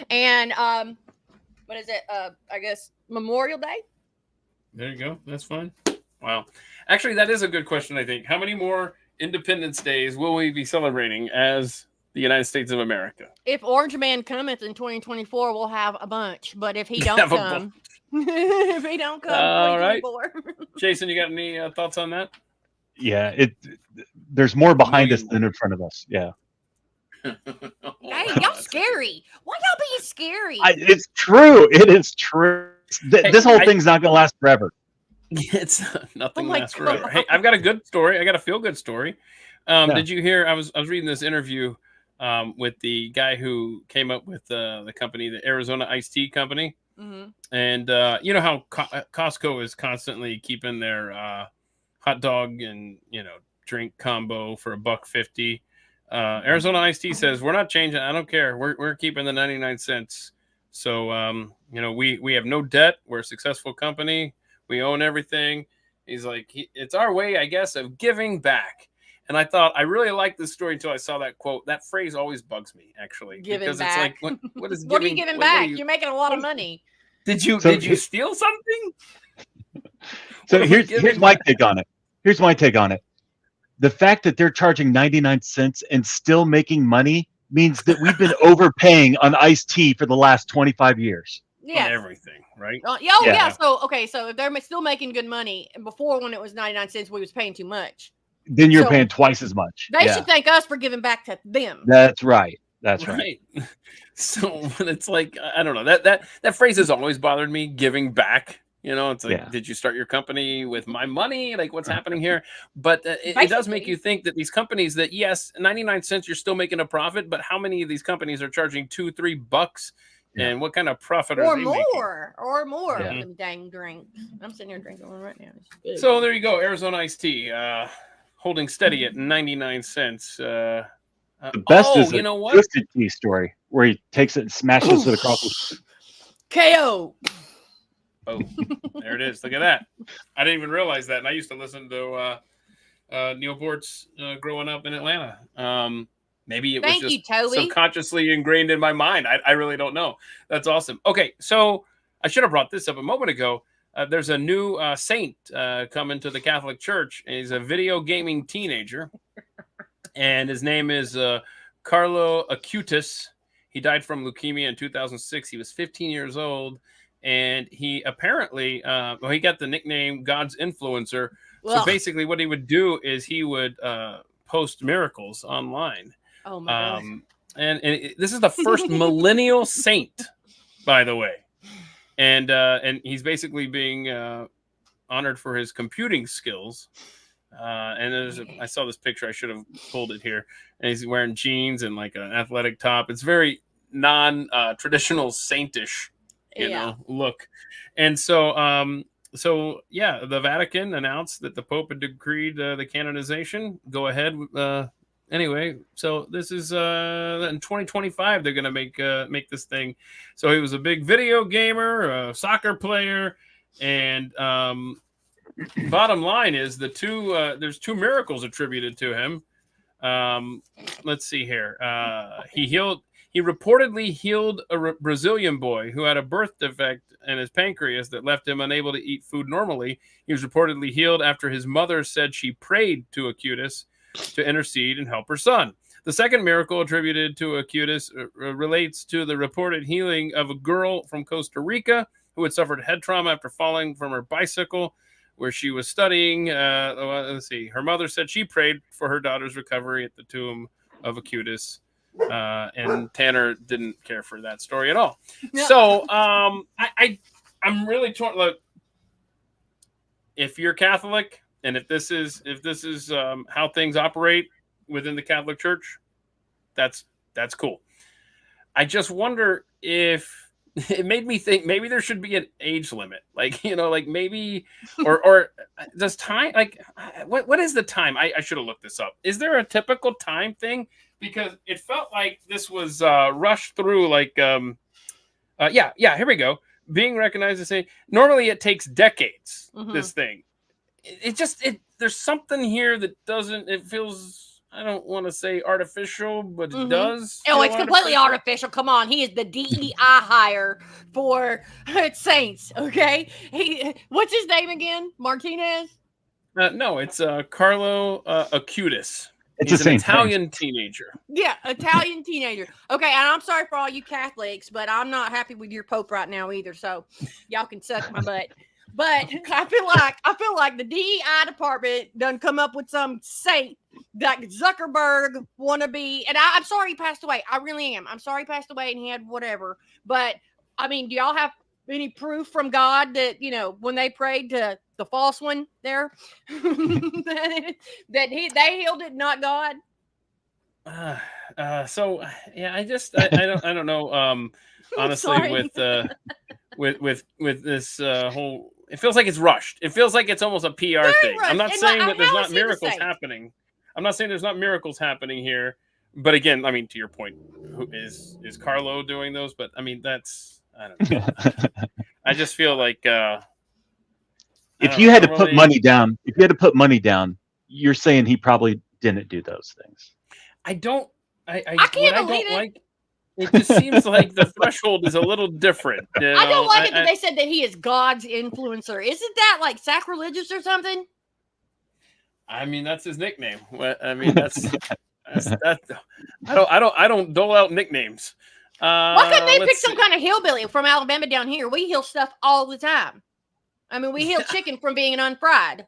and what is it? I guess Memorial Day. There you go. That's fine. Wow. Actually, that is a good question, I think. How many more Independence Days will we be celebrating as the United States of America? If Orange Man cometh in 2024, we'll have a bunch. But if he don't Have a come, if he don't come, All right. 2024. Jason, you got any thoughts on that? Yeah, there's more behind us than in front of us. Yeah. Hey, y'all scary. Why y'all being scary? It's true. It is true. This whole thing's not gonna last forever. It's nothing my lasts forever. Hey, I've got a good story. I got a feel-good story. Did you hear? I was reading this interview with the guy who came up with the company, the Arizona Iced Tea Company, and you know how Costco is constantly keeping their hot dog and drink combo for $1.50. Arizona Iced Tea says we're not changing. I don't care. We're keeping the 99 cents. So we have no debt. We're a successful company. We own everything. He's like, it's our way, I guess, of giving back. And I thought I really liked this story until I saw that quote. That phrase always bugs me, actually, giving back. It's like, what is what are you giving back? You're making a lot of money. Did you steal something? So here's my take on it. Here's my take on it. The fact that they're charging 99 cents and still making money means that we've been overpaying on iced tea for the last 25 years. Yeah, everything, right? Yeah. So if they're still making good money, and before when it was 99 cents, we was paying too much. Then you're paying twice as much. They should thank us for giving back to them. That's right. That's right. So it's like, I don't know, that phrase has always bothered me. Giving back. It's like, did you start your company with my money? Like, what's happening here? But it does make you think that these companies that, yes, 99 cents, you're still making a profit, but how many of these companies are charging $2-3? And what kind of profit are they making? Or more of them dang drinks. I'm sitting here drinking one right now. So there you go. Arizona Iced Tea holding steady at 99 cents. The best is you know what? Twisted Tea story where he takes it and smashes it across. KO. Oh, there it is. Look at that. I didn't even realize that. And I used to listen to Neil Bortz growing up in Atlanta. Maybe it was just subconsciously ingrained in my mind. I really don't know. That's awesome. Okay, so I should have brought this up a moment ago. There's a new saint coming to the Catholic Church. He's a video gaming teenager, and his name is Carlo Acutis. He died from leukemia in 2006. He was 15 years old, and he apparently he got the nickname God's Influencer. Ugh. So basically what he would do is he would post miracles online. Oh my God. And this is the first millennial saint, by the way. And he's basically being honored for his computing skills. And I saw this picture. I should have pulled it here. And he's wearing jeans and like an athletic top. It's very non-traditional saintish, look. And so, the Vatican announced that the Pope had decreed the canonization. Go ahead. Anyway, so this is in 2025 they're going to make this thing. So he was a big video gamer, a soccer player, and bottom line is there's two miracles attributed to him. Let's see here. He reportedly healed a Brazilian boy who had a birth defect in his pancreas that left him unable to eat food normally. He was reportedly healed after his mother said she prayed to Acutis to intercede and help her son. The second miracle attributed to Acutis relates to the reported healing of a girl from Costa Rica who had suffered head trauma after falling from her bicycle where she was studying. Let's see. Her mother said she prayed for her daughter's recovery at the tomb of Acutis. And Tanner didn't care for that story at all. No. So I'm really torn. Look, if you're Catholic and if this is how things operate within the Catholic Church, that's cool. I just wonder if it made me think maybe there should be an age limit, like maybe or does time, like what is the time? I should have looked this up. Is there a typical time thing? Because it felt like this was rushed through, like, here we go. being recognized as saying normally it takes decades. Mhm. This thing, it just there's something here that doesn't. It feels, I don't want to say artificial, but it Mhm. does. Oh, feel it's completely artificial. Come on, he is the DEI hire for Saints. Okay, what's his name again? Martinez. No, it's Carlo Acutis. It's He's the an same thing. Italian teenager. Yeah, Italian teenager. Okay, and I'm sorry for all you Catholics, but I'm not happy with your Pope right now either. So y'all can suck my butt. But I feel like the DEI department done come up with some saint like Zuckerberg wannabe. And I'm sorry he passed away. I really am. I'm sorry he passed away and he had whatever. But I mean, do y'all have any proof from God that, you know, when they prayed to the false one there, that they healed it, not God? So yeah, I don't know. Honestly, with this whole, it feels like it's rushed. It feels like it's almost a PR thing. rushed. I'm not And saying how that there's is not he the miracles saint? happening. I'm not saying there's not miracles happening here. But again, I mean, to your point, who is Carlo doing those? But I mean, that's, I don't know. I just feel like if you had to put money down, you're saying he probably didn't do those things. I don't. I can't believe it. Like, it just seems like the threshold is a little different. You know? I don't like it that they said that he is God's influencer. Isn't that like sacrilegious or something? I mean, that's his nickname. I mean, that's that. I don't dole out nicknames. Why couldn't they pick some kind of hillbilly from Alabama down here? We heal stuff all the time. I mean, we heal chicken from being unfried.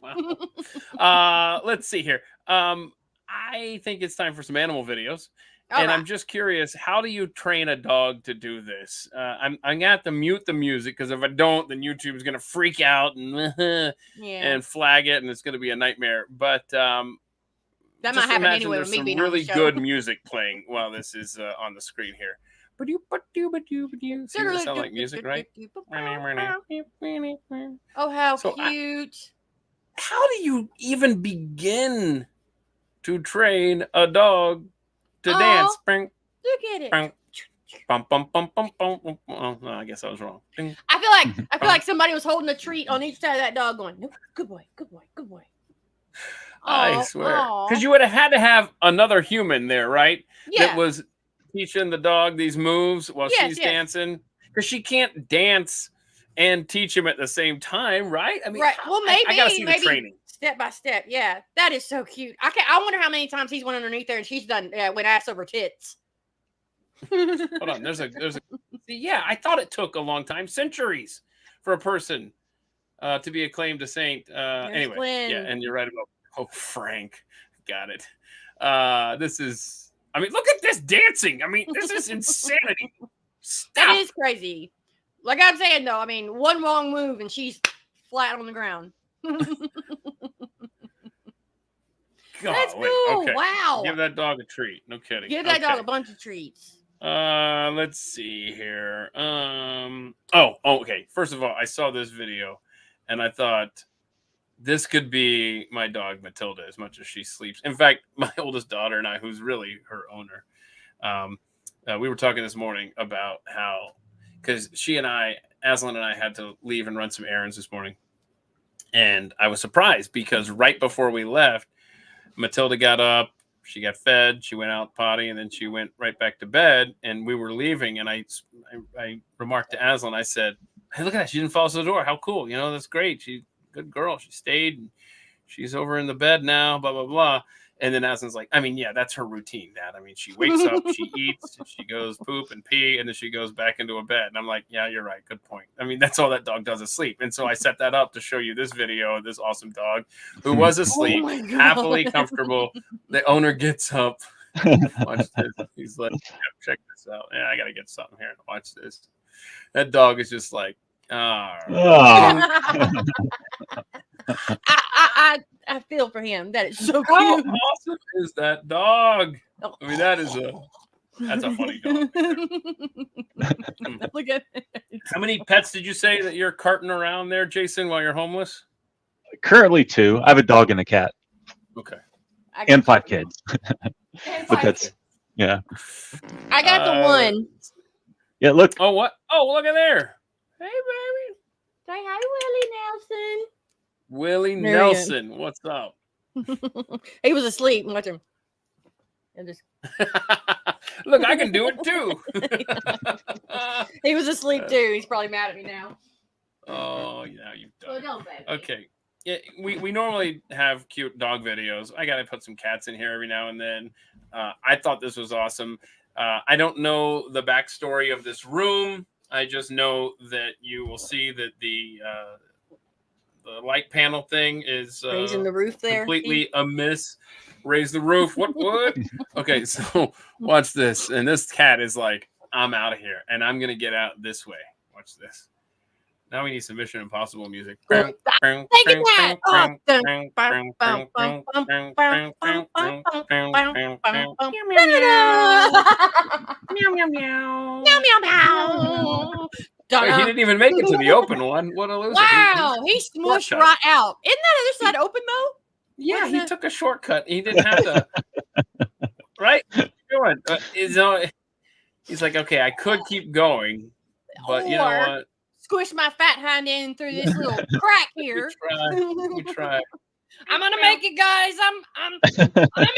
Wow. Let's see here. I think it's time for some animal videos. And I'm just curious, how do you train a dog to do this? I'm going to have to mute the music, because if I don't, then YouTube is going to freak out and flag it, and it's going to be a nightmare. But that might happen anyway with me being really on the show. good music playing while this is on the screen here. See, does sound like music, right? Oh, how cute. How do you even begin to train a dog to dance? Look at it. Oh, no, I guess I was wrong. I feel like somebody was holding a treat on each side of that dog going, "No, good boy, good boy, good boy." I swear. Because you would have had to have another human there, right? Yeah. That was teaching the dog these moves while she's dancing. Because she can't dance and teach him at the same time, right? I mean, right. Well, maybe I gotta see the training. Step by step. Yeah, that is so cute. I wonder how many times he's went underneath there and she's done went ass over tits. Hold on. There's a. Yeah, I thought it took a long time, centuries, for a person to be acclaimed a saint. Anyway, Flynn. Yeah, and you're right about Pope Frank. Got it. This is. I mean, look at this dancing. I mean, this is insanity. Stop. It is crazy. Like I'm saying though, I mean, one wrong move and she's flat on the ground. That's cool. Okay. Wow. Give that dog a treat. No kidding. Give that dog a bunch of treats. Let's see here. Okay. First of all, I saw this video and I thought this could be my dog Matilda as much as she sleeps. In fact, my oldest daughter and I, who's really her owner, we were talking this morning about how, because Aslan and I had to leave and run some errands this morning. And I was surprised because right before we left, Matilda got up, she got fed, she went out potty, and then she went right back to bed. And we were leaving, and I remarked to Aslan, I said, "Hey, look at that! She didn't fall to the door. How cool! You know, that's great. She's a good girl. She stayed. And she's over in the bed now. Blah blah blah." And then Aslan's like, "I mean, yeah, that's her routine, Dad. I mean, she wakes up, she eats, she goes poop and pee, and then she goes back into a bed." And I'm like, "Yeah, you're right. Good point. I mean, that's all that dog does is sleep." And so I set that up to show you this video of this awesome dog who was asleep, happily comfortable. The owner gets up. Watch this. He's like, yeah, "Check this out. Yeah, I got to get something here. Watch this." That dog is just like, I feel for him. That is so cute. How awesome is that dog? I mean, that's a funny dog. Look at it. How many pets did you say that you're carting around there, Jason, while you're homeless? Currently 2. I have a dog and a cat. Okay. And 5 kids. But that's, yeah. I got the one. Yeah, look. Oh, what? Oh, look at there. Hey, baby. Say hi, Willie There he is. Nelson, what's up? Willie Nelson. He was asleep. Watch him. And just... Look, I can do it too. He was asleep too. He's probably mad at me now. Oh, yeah, you've done Well, it. don't, baby. Okay. Yeah, we normally have cute dog videos. I gotta put some cats in here every now and then. I thought this was awesome. I don't know the backstory of this room. I just know that you will see that the light panel thing is Raising the roof there. completely amiss. Raise the roof. What? Okay, so watch this. And this cat is like, I'm out of here, and I'm gonna get out this way. Watch this. Now we need some Mission Impossible music. Take it back. Meow, meow, meow. Meow, meow, meow. Wait, he didn't even make it to the open one. What a loser. Wow, he smushed shortcut. right out. Isn't that other side open though? Yeah, he took a shortcut. He didn't have to. Right? He's like, okay, I could keep going, but you know Or what? squish my fat hind in through this little crack here. We try. I'm gonna make it, guys. I'm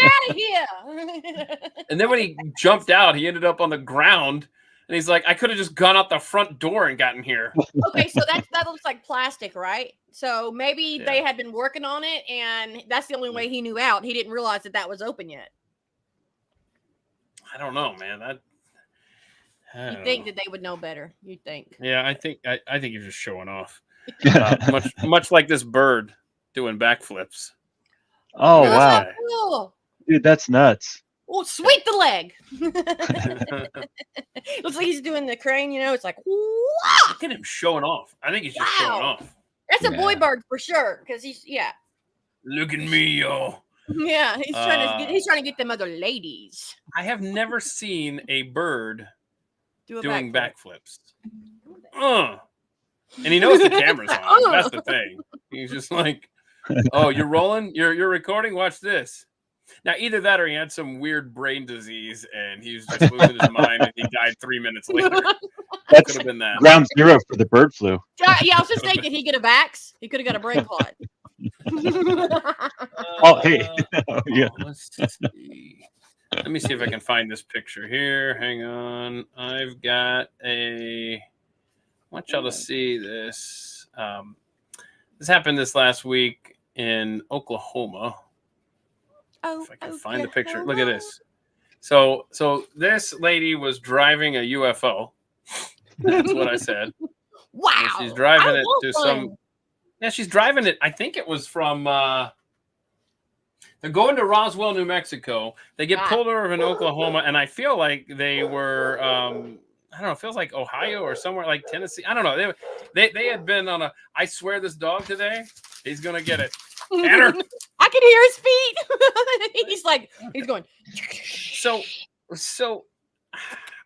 out of here. And then when he jumped out, he ended up on the ground, and he's like, I could have just gone out the front door and gotten here. Okay, so that looks like plastic, right? So maybe they had been working on it, and that's the only way he knew out. He didn't realize that was open yet. I don't know, man. You think that they would know better? You think? Yeah, I think you're just showing off. Much like this bird doing backflips. Oh, No, wow. that's not cool. Dude, that's nuts. Oh, sweep the leg. Looks like he's doing the crane, It's like, wah! Look at him showing off. I think he's just showing off. That's a boy bird for sure, because Look at me, yo. Yeah, he's trying to get them other ladies. I have never seen a bird doing backflips. And he knows the camera's on. That's the thing. He's just like, oh, you're rolling? You're recording? Watch this. Now, either that or he had some weird brain disease and he was just losing his mind and he died 3 minutes later. That could have been that. Ground zero for the bird flu. Yeah, I was just thinking he could have vax. He could have got a brain clot. Oh, hey. Yeah. Let's see. Let me see if I can find this picture here. Hang on. I've got I want y'all to see this. This happened this last week in Oklahoma. If I can find the picture. Look at this. So this lady was driving a UFO. That's what I said. Wow. And she's driving it to some. Yeah, she's driving it. I think it was from. They're going to Roswell, New Mexico. They get pulled over in Oklahoma, and I feel like they were. I don't know. It feels like Ohio or somewhere like Tennessee. I don't know. They had been on a. I swear, this dog today, he's gonna get it. Tanner. I can hear his feet. He's going. So,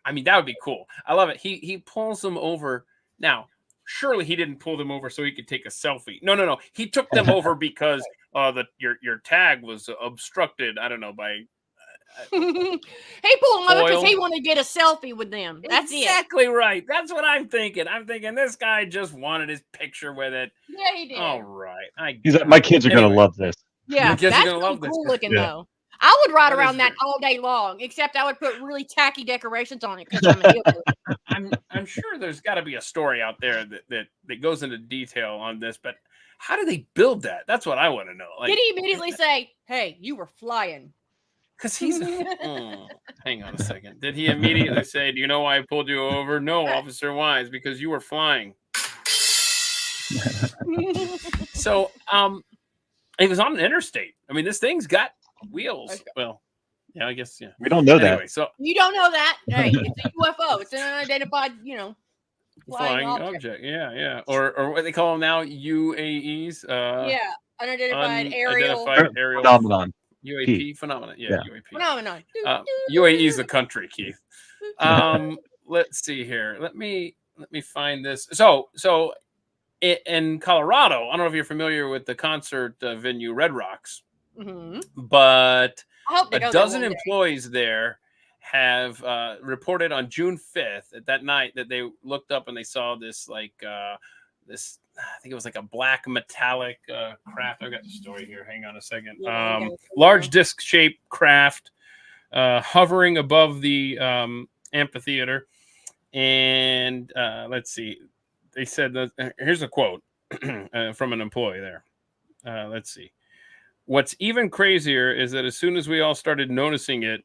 I mean, that would be cool. I love it. He pulls them over. Now, surely he didn't pull them over so he could take a selfie. No. He took them over because your tag was obstructed. I don't know by. He pulled them over because he wanted to get a selfie with them. That's exactly right. That's what I'm thinking. I'm thinking this guy just wanted his picture with it. Yeah, he did. All right. He's like, my kids are gonna love this. Yeah, that's cool looking though. I would ride around that all day long, except I would put really tacky decorations on it because I'm a hillbilly. I'm sure there's got to be a story out there that goes into detail on this, but how do they build that? That's what I want to know. Like, did he immediately say, "Hey, you were flying"? Because he's. Hang on a second. Did he immediately say, "Do you know why I pulled you over?" No, Officer Wise, because you were flying. So, it was on an interstate. I mean, this thing's got wheels. Okay. Well, yeah, I guess, yeah. We don't know that. So you don't know that. Hey, it's a UFO. It's an unidentified, flying object. Yeah. Or what they call them now, UAEs. Unidentified aerial phenomenon. UAP phenomenon. Yeah, UAP. Phenomenon. UAE is the country, Keith. Let's see here. Let me find this. So in Colorado, I don't know if you're familiar with the concert venue Red Rocks, but a dozen employees there have reported on June 5th at that night that they looked up and they saw this this, I think it was like a black metallic craft. I've got the story here. Hang on a second. Large disc-shaped craft hovering above the amphitheater. And let's see. They said that, here's a quote from an employee there. Let's see. What's even crazier is that as soon as we all started noticing it,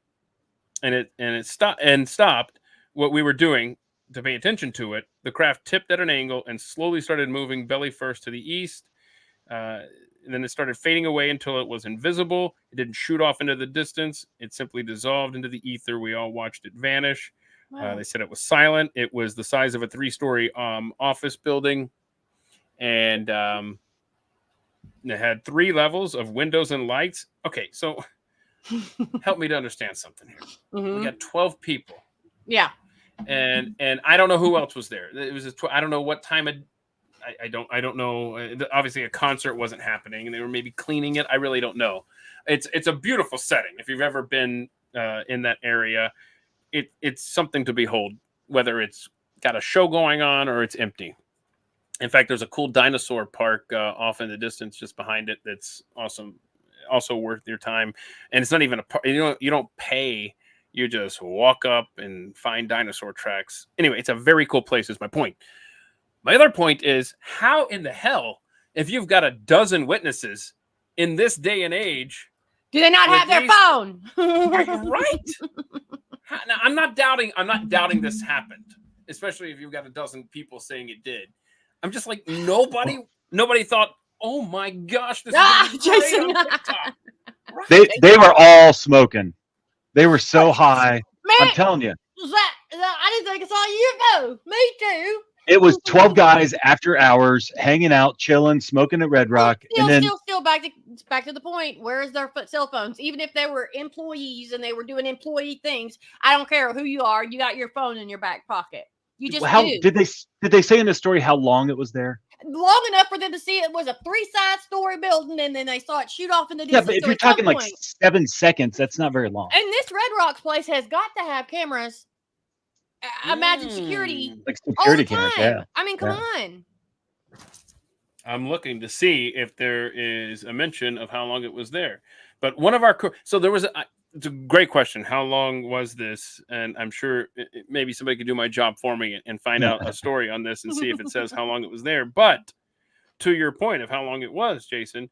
and it stopped what we were doing to pay attention to it, the craft tipped at an angle and slowly started moving belly first to the east. And then it started fading away until it was invisible. It didn't shoot off into the distance. It simply dissolved into the ether. We all watched it vanish. Wow. They said it was silent. It was the size of a 3-story office building. And it had 3 levels of windows and lights. Okay, so help me to understand something here. We got 12 people. Yeah. And I don't know who else was there. It was I don't know what time I don't know. Obviously, a concert wasn't happening, and they were maybe cleaning it. I really don't know. It's a beautiful setting. If you've ever been in that area, it's something to behold. Whether it's got a show going on or it's empty. In fact, there's a cool dinosaur park off in the distance just behind it. That's awesome. Also worth your time. And it's not even a park. You don't pay. You just walk up and find dinosaur tracks. Anyway, it's a very cool place is my point. My other point is, how in the hell, if you've got a dozen witnesses in this day and age, do they not have their phone? Right. Now, I'm not doubting this happened, especially if you've got a dozen people saying it did. I'm just like, nobody thought, oh my gosh, this is Jason. Right? They were all smoking. They were so high. Man, I'm telling you. I didn't think I saw a UFO. Me too. It was 12 guys after hours hanging out, chilling, smoking at Red Rock. Still back to the point. Where is their cell phones? Even if they were employees and they were doing employee things, I don't care who you are. You got your phone in your back pocket. You just did they say in the story how long it was there? Long enough for them to see it was a 3-story building, and then they saw it shoot off in the distance. Yeah, but if you're talking like 7 seconds, that's not very long. And this Red Rocks place has got to have cameras. Imagine security. Like security cameras, yeah. I mean, come on. I'm looking to see if there is a mention of how long it was there. But one of our so there was it's a great question. How long was this? And I'm sure maybe somebody could do my job for me and find out a story on this and see if it says how long it was there. But to your point of how long it was, Jason,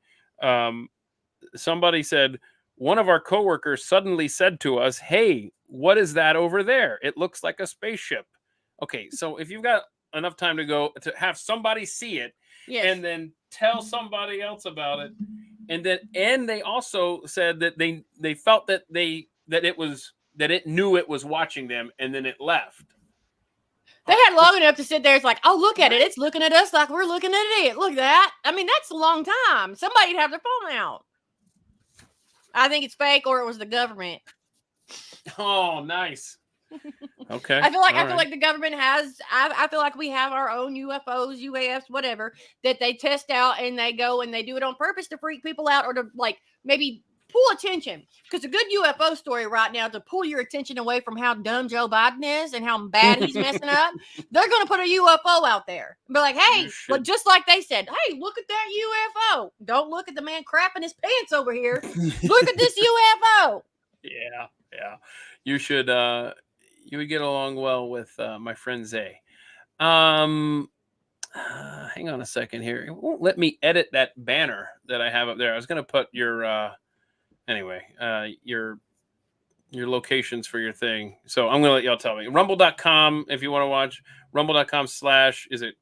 somebody said one of our coworkers suddenly said to us, "Hey, what is that over there? It looks like a spaceship." Okay, so if you've got enough time to go to have somebody see it, and then tell somebody else about it. And they also said that they felt that it knew it was watching them, and then it left. They had long enough to sit there. It's like, oh, look at it. It's looking at us like we're looking at it. Look at that. I mean, that's a long time. Somebody'd have their phone out. I think it's fake, or it was the government. Oh, nice. Okay. I feel like the government has. I feel like we have our own UFOs, UAFs, whatever that they test out, and they go and they do it on purpose to freak people out or to like maybe pull attention. Because a good UFO story right now to pull your attention away from how dumb Joe Biden is and how bad he's messing up. They're going to put a UFO out there and be like, hey, look, just like they said, hey, look at that UFO. Don't look at the man crapping his pants over here. Look at this UFO. Yeah. You should. You would get along well with my friend Zay. Hang on a second here. It won't let me edit that banner that I have up there. I was going to put your your locations for your thing. So I'm going to let y'all tell me. Rumble.com if you want to watch. Rumble.com/ is it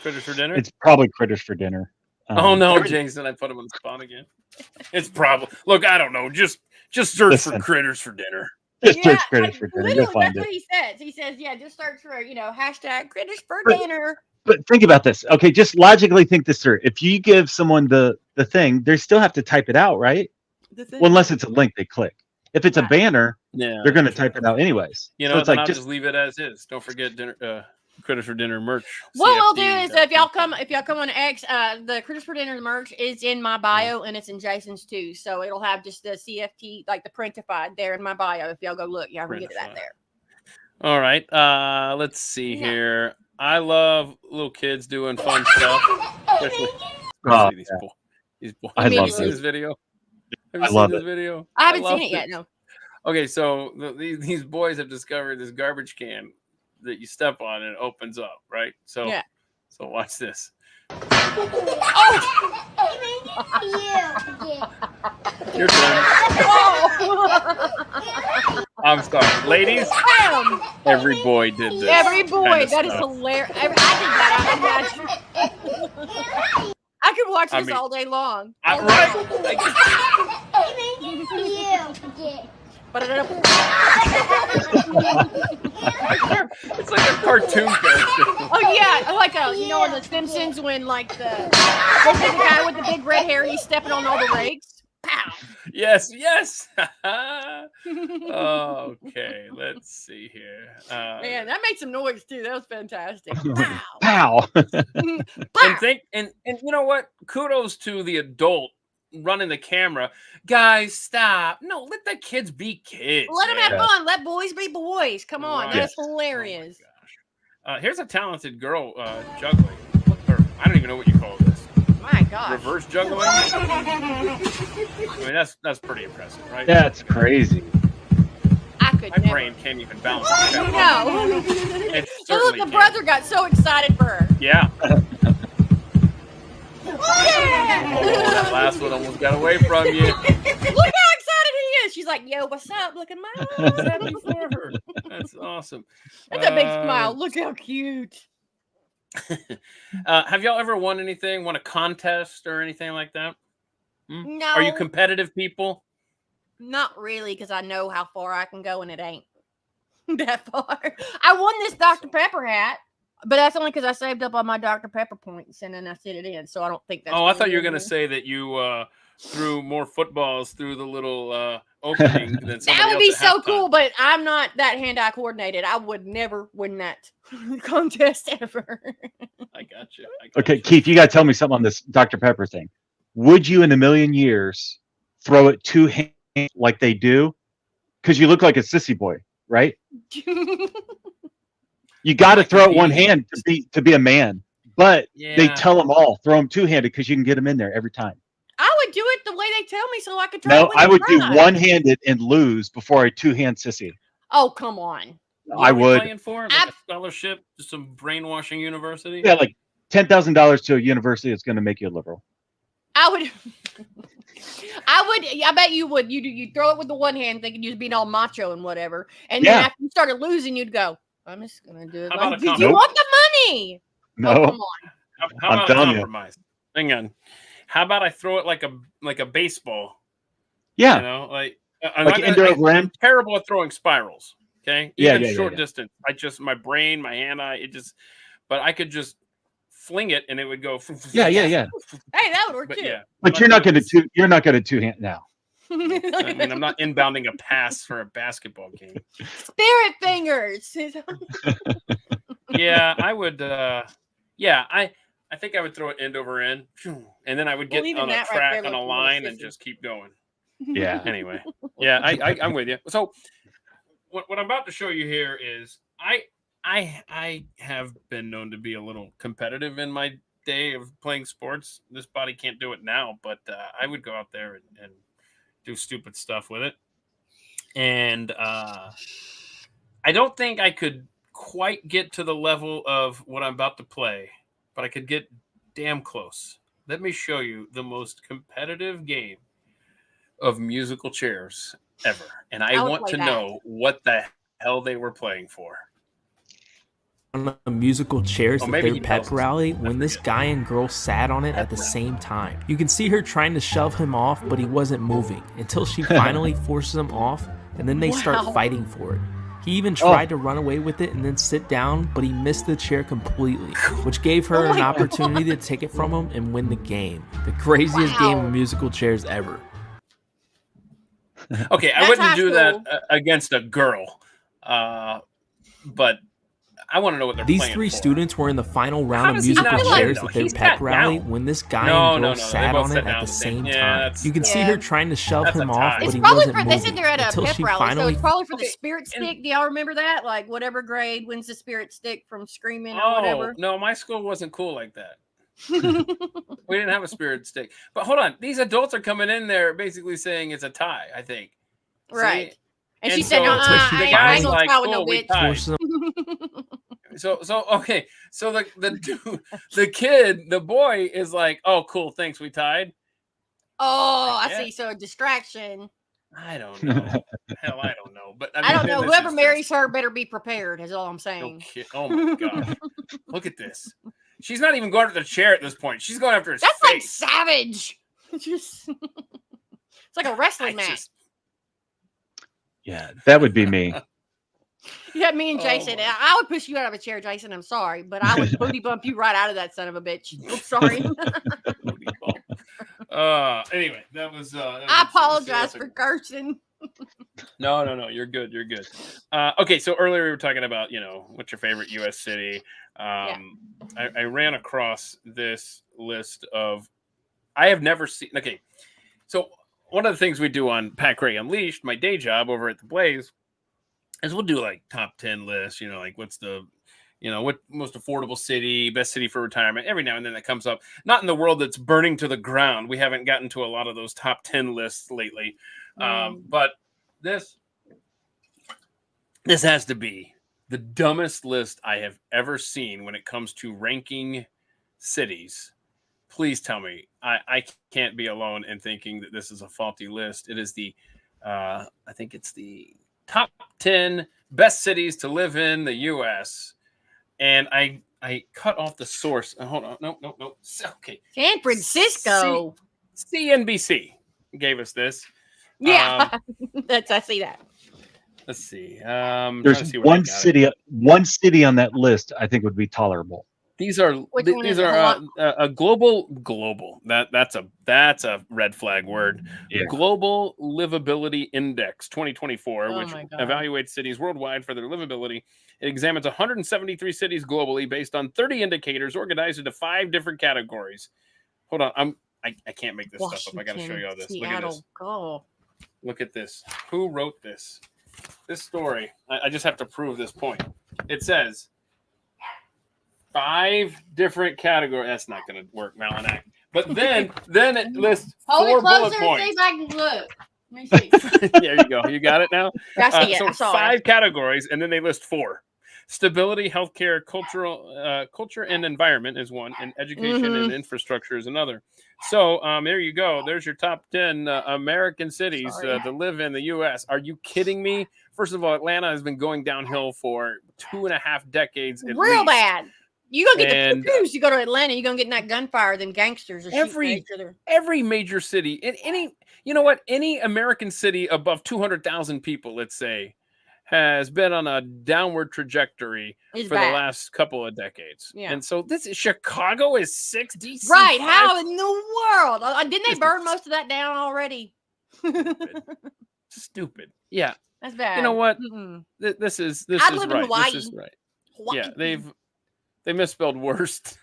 Critters for Dinner? It's probably Critters for Dinner. Oh no, Jason, I put him on the spot again. It's probably I don't know. Just search for Critters for Dinner. Just search Critters for Dinner. You'll find that's what he says. He says, just search for, hashtag Critters for Dinner. But think about this. Okay, just logically think this through. If you give someone the thing, they still have to type it out, right? Well, unless it's a link they click. If it's a banner, they're going to type it out anyways. So it's like just leave it as is. Don't forget dinner. Critters for Dinner merch. What we'll do is CFD. if y'all come on X, the Critters for Dinner merch is in my bio and it's in Jason's too. So it'll have just the CFT, like the printified there in my bio. If y'all go look, y'all can get that there. All right. Let's see here. I love little kids doing fun stuff. Especially these boys. I Have you love seen this video? Have you seen this video? I haven't seen it yet, no. Okay, so these boys have discovered this garbage can that you step on and it opens up, right? So watch this. Oh! Your turn. I'm sorry, ladies. Every boy did this. Every boy, that is hilarious. I did that. I could watch this all day long. It's like a cartoon character. Oh yeah, like in The Simpsons when like the guy with the big red hair, he's stepping on all the rakes. Pow. Yes. Okay, let's see here. Man, that made some noise too. That was fantastic. Pow. And you know what? Kudos to the adult running the camera. Guys, stop. No, let the kids be kids. Let them have fun. Let boys be boys. Come on. Right. That's hilarious. Oh my gosh. Here's a talented girl juggling. I don't even know what you call this. My God. Reverse juggling? I mean, that's pretty impressive, right? That's crazy. My brain can't even balance it. No. Look, the brother got so excited for her. Yeah. That last one almost got away from you. Look how excited he is. She's like, yo, what's up? Look at my happy for her. That's awesome. That's a big smile. Look how cute. Have y'all ever won anything? Won a contest or anything like that? No. Are you competitive people? Not really, because I know how far I can go and it ain't that far. I won this Dr. Pepper hat. But that's only because I saved up all my Dr. Pepper points and then I sent it in. So I don't think that's. Oh, I thought you were going to say that you threw more footballs through the little opening than somebody that would be else at so halftime. cool, but I'm not that hand-eye coordinated. I would never win that contest ever. I got you. Okay, Keith, you got to tell me something on this Dr. Pepper thing. Would you in a million years throw it two hands like they do? Because you look like a sissy boy, right? You got to throw it one hand to be a man, but they tell them all throw them two-handed because you can get them in there every time. I would do it the way they tell me so I could try. No, I would do one-handed and lose before a two-hand sissy. Oh, come on! What I would. Playing for like a scholarship to some brainwashing university. Yeah, like $10,000 to a university that's going to make you a liberal. I would. I bet you would. You throw it with the one hand, thinking you'd be all macho and whatever, and then after you started losing, you'd go. I'm just gonna do it. Like, did you want the money? No. Oh, come on. How about compromise? Hang on. How about I throw it like a baseball? Yeah. You know, I'm terrible at throwing spirals. Okay. Even short distance. My brain, my hand-eye, but I could just fling it and it would go. Yeah. Hey, that would work too. Yeah. But you're not gonna two-hand now. I mean, I'm not inbounding a pass for a basketball game. Spirit fingers. Yeah, I would. I think I would throw it end over end, and then I would get on a track on a line and just keep going. Yeah. Anyway, yeah, I'm with you. So, what I'm about to show you here is I have been known to be a little competitive in my day of playing sports. This body can't do it now, but I would go out there and do stupid stuff with it. And I don't think I could quite get to the level of what I'm about to play, but I could get damn close. Let me show you the most competitive game of musical chairs ever. And I want to know what the hell they were playing for. On the musical chairs at their pep rally when this guy and girl sat on it at the same time. You can see her trying to shove him off, but he wasn't moving until she finally forces him off, and then they start fighting for it. He even tried to run away with it and then sit down, but he missed the chair completely, which gave her an opportunity to take it from him and win the game. The craziest game of musical chairs ever. Okay, I wouldn't do that against a girl, but I want to know what they're These playing three for. students were in the final How round of does he musical not win, chairs though? at their He's pep sat rally down. when this guy No, and no, girl no. They sat both on sat it down at at the the same- same yeah, time. that's- You can see Yeah. her trying to shove That's a him tie. off, It's but he probably wasn't for they said moving they're at a until pep she rally, so finally. it's probably for the Okay, spirit and- stick. Do y'all remember that? Like whatever grade wins the spirit stick from screaming or Oh, whatever. no, my school wasn't cool like that. We didn't have a spirit stick. But hold on. These adults are coming in there basically saying it's a tie, I think. Right. See? And And she said, so "No, the I ain't guy's gonna like, tie with no cool, we bitch." tied. Forces him So okay. So the kid, the boy is like, oh, cool, thanks, we tied. Oh, I Yeah. see. So a distraction. I don't know. Hell, I don't know. But I don't know. this Whoever is marries just- her better be prepared. Is all I'm no saying. kid. Oh my gosh. Look at this. She's not even going after the chair at this point. She's going after his That's like face. savage. Just it's like a wrestling I match. just- Yeah, that would be me. Yeah, me and Oh Jason. my- I would push you out of a chair, Jason. I'm sorry, but I would booty bump you right out of that son of a bitch. I'm sorry. Anyway, that was. I apologize for cursing. No. You're good. You're good. Okay, so earlier we were talking about, what's your favorite U.S. city? I ran across this list of. I have never seen. Okay, so one of the things we do on Pat Gray Unleashed, my day job over at the Blaze, is we'll do like top 10 lists. Like what's the. What most affordable city, best city for retirement. Every now and then that comes up. Not in the world that's burning to the ground. We haven't gotten to a lot of those top 10 lists lately. But this has to be the dumbest list I have ever seen when it comes to ranking cities. Please tell me I can't be alone in thinking that this is a faulty list. It is the, I think it's the top 10 best cities to live in the U.S., and I cut off the source. Hold on. No. Okay. San Francisco. CNBC gave us this. Yeah. I see that. Let's see. There's one city on that list I think would be tolerable. These are Which one is these it? are a global. That's a red flag word. Yeah. Global Livability Index 2024, Oh which my God. evaluates cities worldwide for their livability. It examines 173 cities globally based on 30 indicators organized into 5 different categories. Hold on, I can't make this stuff up. I got to show you all this. Look at this. Oh. Look at this. Who wrote this? This story. I just have to prove this point. It says 5 different categories. That's not going to work, Malinak. But then it lists 4 bullet points. See if I can look. Let me see. There you go. You got it now? I see it. So I saw 5 it. categories, and then they list 4. Stability, healthcare, culture and environment is one, and education and infrastructure is another. So there you go. There's your top 10 American cities to live in the U.S. Are you kidding me? First of all, Atlanta has been going downhill for 2.5 decades. At Real least. bad. You gonna get And, the pew-pews. You go to Atlanta, you're gonna get in that gunfire. Them gangsters are shooting at each other. Every major city, in any American city above 200,000 people, let's say, has been on a downward trajectory It's for bad. the last couple of decades. Yeah. And so Chicago is 6, DC Right? 5. How in the world? Didn't they This burn is most of that down already? Stupid. Yeah. That's bad. You know what? Mm-mm. This is I'd live in right. Hawaii. This is right. Hawaii. Yeah, they misspelled worst.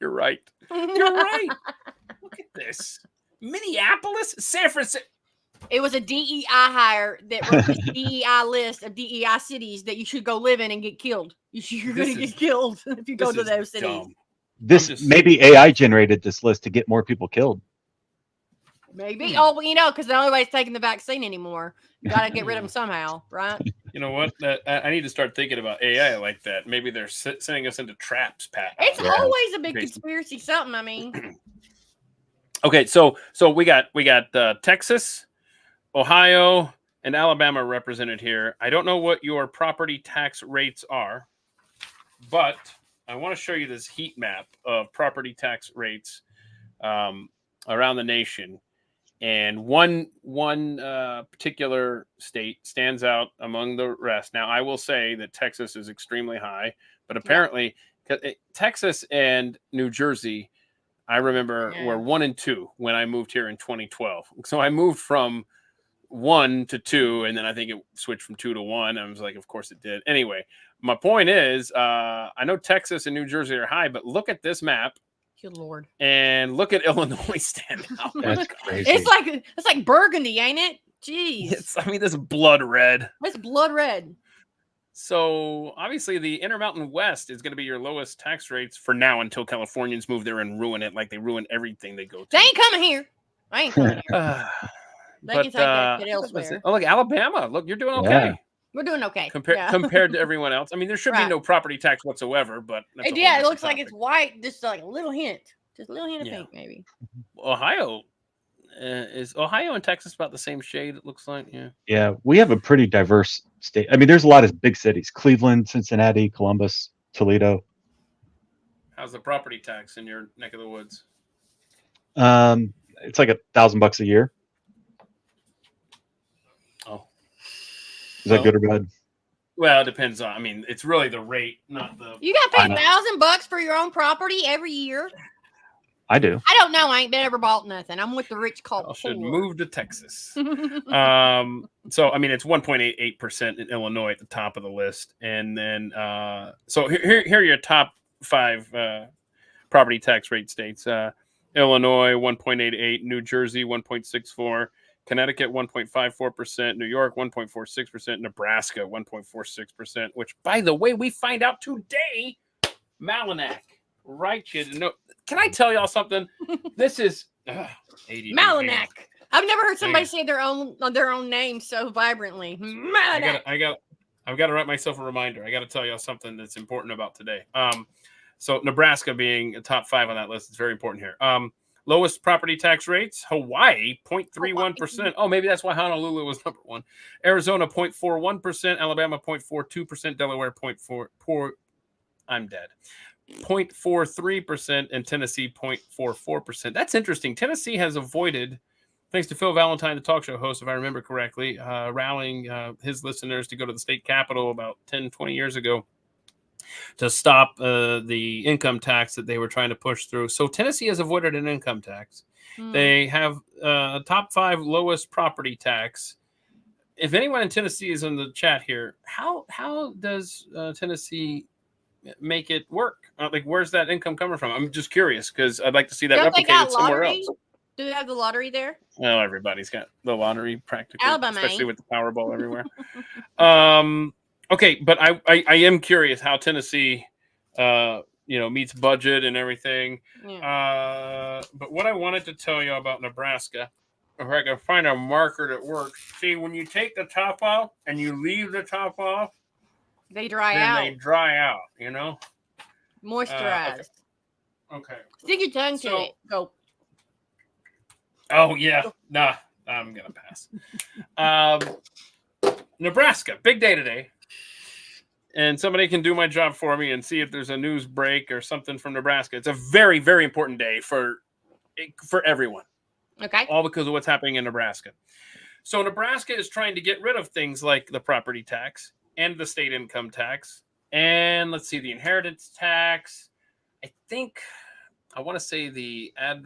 You're right. You're right. Look at this. Minneapolis, San Francisco. It was a DEI hire that wrote this DEI list of DEI cities that you should go live in and get killed. You're going to get killed if you go to those cities. Dumb. Maybe AI generated this list to get more people killed. Maybe. Oh, well, because nobody's taking the vaccine anymore. Got to get rid of them somehow, right? You know what? I need to start thinking about AI like that. Maybe they're sending us into traps, Pat. It's Yeah. always a big conspiracy something. I mean, Okay, so we got Texas, Ohio, and Alabama represented here. I don't know what your property tax rates are, but I want to show you this heat map of property tax rates around the nation. And one particular state stands out among the rest. Now, I will say that Texas is extremely high, but apparently Texas and New Jersey, I remember, were 1 and 2 when I moved here in 2012. So I moved from 1 to 2, and then I think it switched from 2 to 1. I was like, of course it did. Anyway, My point is, I know Texas and New Jersey are high, but look at this map. Good Lord. And look at Illinois stand out. That's crazy. It's like burgundy, ain't it? Jeez. I mean, this is blood red. It's blood red. So obviously the Intermountain West is going to be your lowest tax rates for now until Californians move there and ruin it like they ruin everything they go to. They ain't coming here. I ain't coming here. They can take that shit elsewhere. elsewhere. Oh, look, Alabama. Look, you're doing okay. Yeah. We're doing okay. Compared to everyone else. I mean, there should be no property tax whatsoever, but that's it looks like it's white. Just like a little hint. Just a little hint of pink, maybe. Ohio. Is Ohio and Texas about the same shade, it looks like? Yeah, we have a pretty diverse state. I mean, there's a lot of big cities: Cleveland, Cincinnati, Columbus, Toledo. How's the property tax in your neck of the woods? It's like $1,000 a year. Oh, is that good or bad? Well, it depends on. I mean, it's really the rate, not the. You got to pay $1,000 for your own property every year. I do. I don't know. I ain't ever bought nothing. I'm with the rich called poor. Should move to Texas. So I mean, it's 1.88% in Illinois at the top of the list, and then so here are your top 5 property tax rate states: Illinois 1.88, New Jersey 1.64, Connecticut 1.54%, New York 1.46%, Nebraska 1.46%. Which, by the way, we find out today, Malinak. Right, you know. Can I tell y'all something? This is 80. Malinak. I've never heard somebody say their own name so vibrantly. Malinak. I've got to write myself a reminder. I got to tell y'all something that's important about today. So Nebraska being a top 5 on that list is very important here. Lowest property tax rates: Hawaii 0.31%. Oh, maybe that's why Honolulu was number 1. Arizona 0.41%, Alabama 0.42%, Delaware 0.44. I'm dead. 0.43%, and Tennessee 0.44%. That's interesting. Tennessee has avoided, thanks to Phil Valentine, the talk show host, if I remember correctly, rallying his listeners to go to the state capitol about 10, 20 years ago to stop the income tax that they were trying to push through. So Tennessee has avoided an income tax. They have top 5 lowest property tax. If anyone in Tennessee is in the chat here, how does Tennessee make it work? Like, where's that income coming from? I'm just curious because I'd like to see that replicated somewhere else. Do they have the lottery there? Well, everybody's got the lottery practically, Alabama, especially with the Powerball everywhere. Okay, but I am curious how Tennessee, meets budget and everything. Yeah. But what I wanted to tell you about Nebraska, if I can find a marker that works. See, when you take the top off and you leave the top off, they dry out. They dry out, Moisturized. Okay. Stick your tongue to it. Go. Oh, yeah. Nah, I'm going to pass. Nebraska, big day today. And somebody can do my job for me and see if there's a news break or something from Nebraska. It's a very, very important day for everyone. Okay. All because of what's happening in Nebraska. So Nebraska is trying to get rid of things like the property tax and the state income tax. And let's see, the inheritance tax. I want to say the ad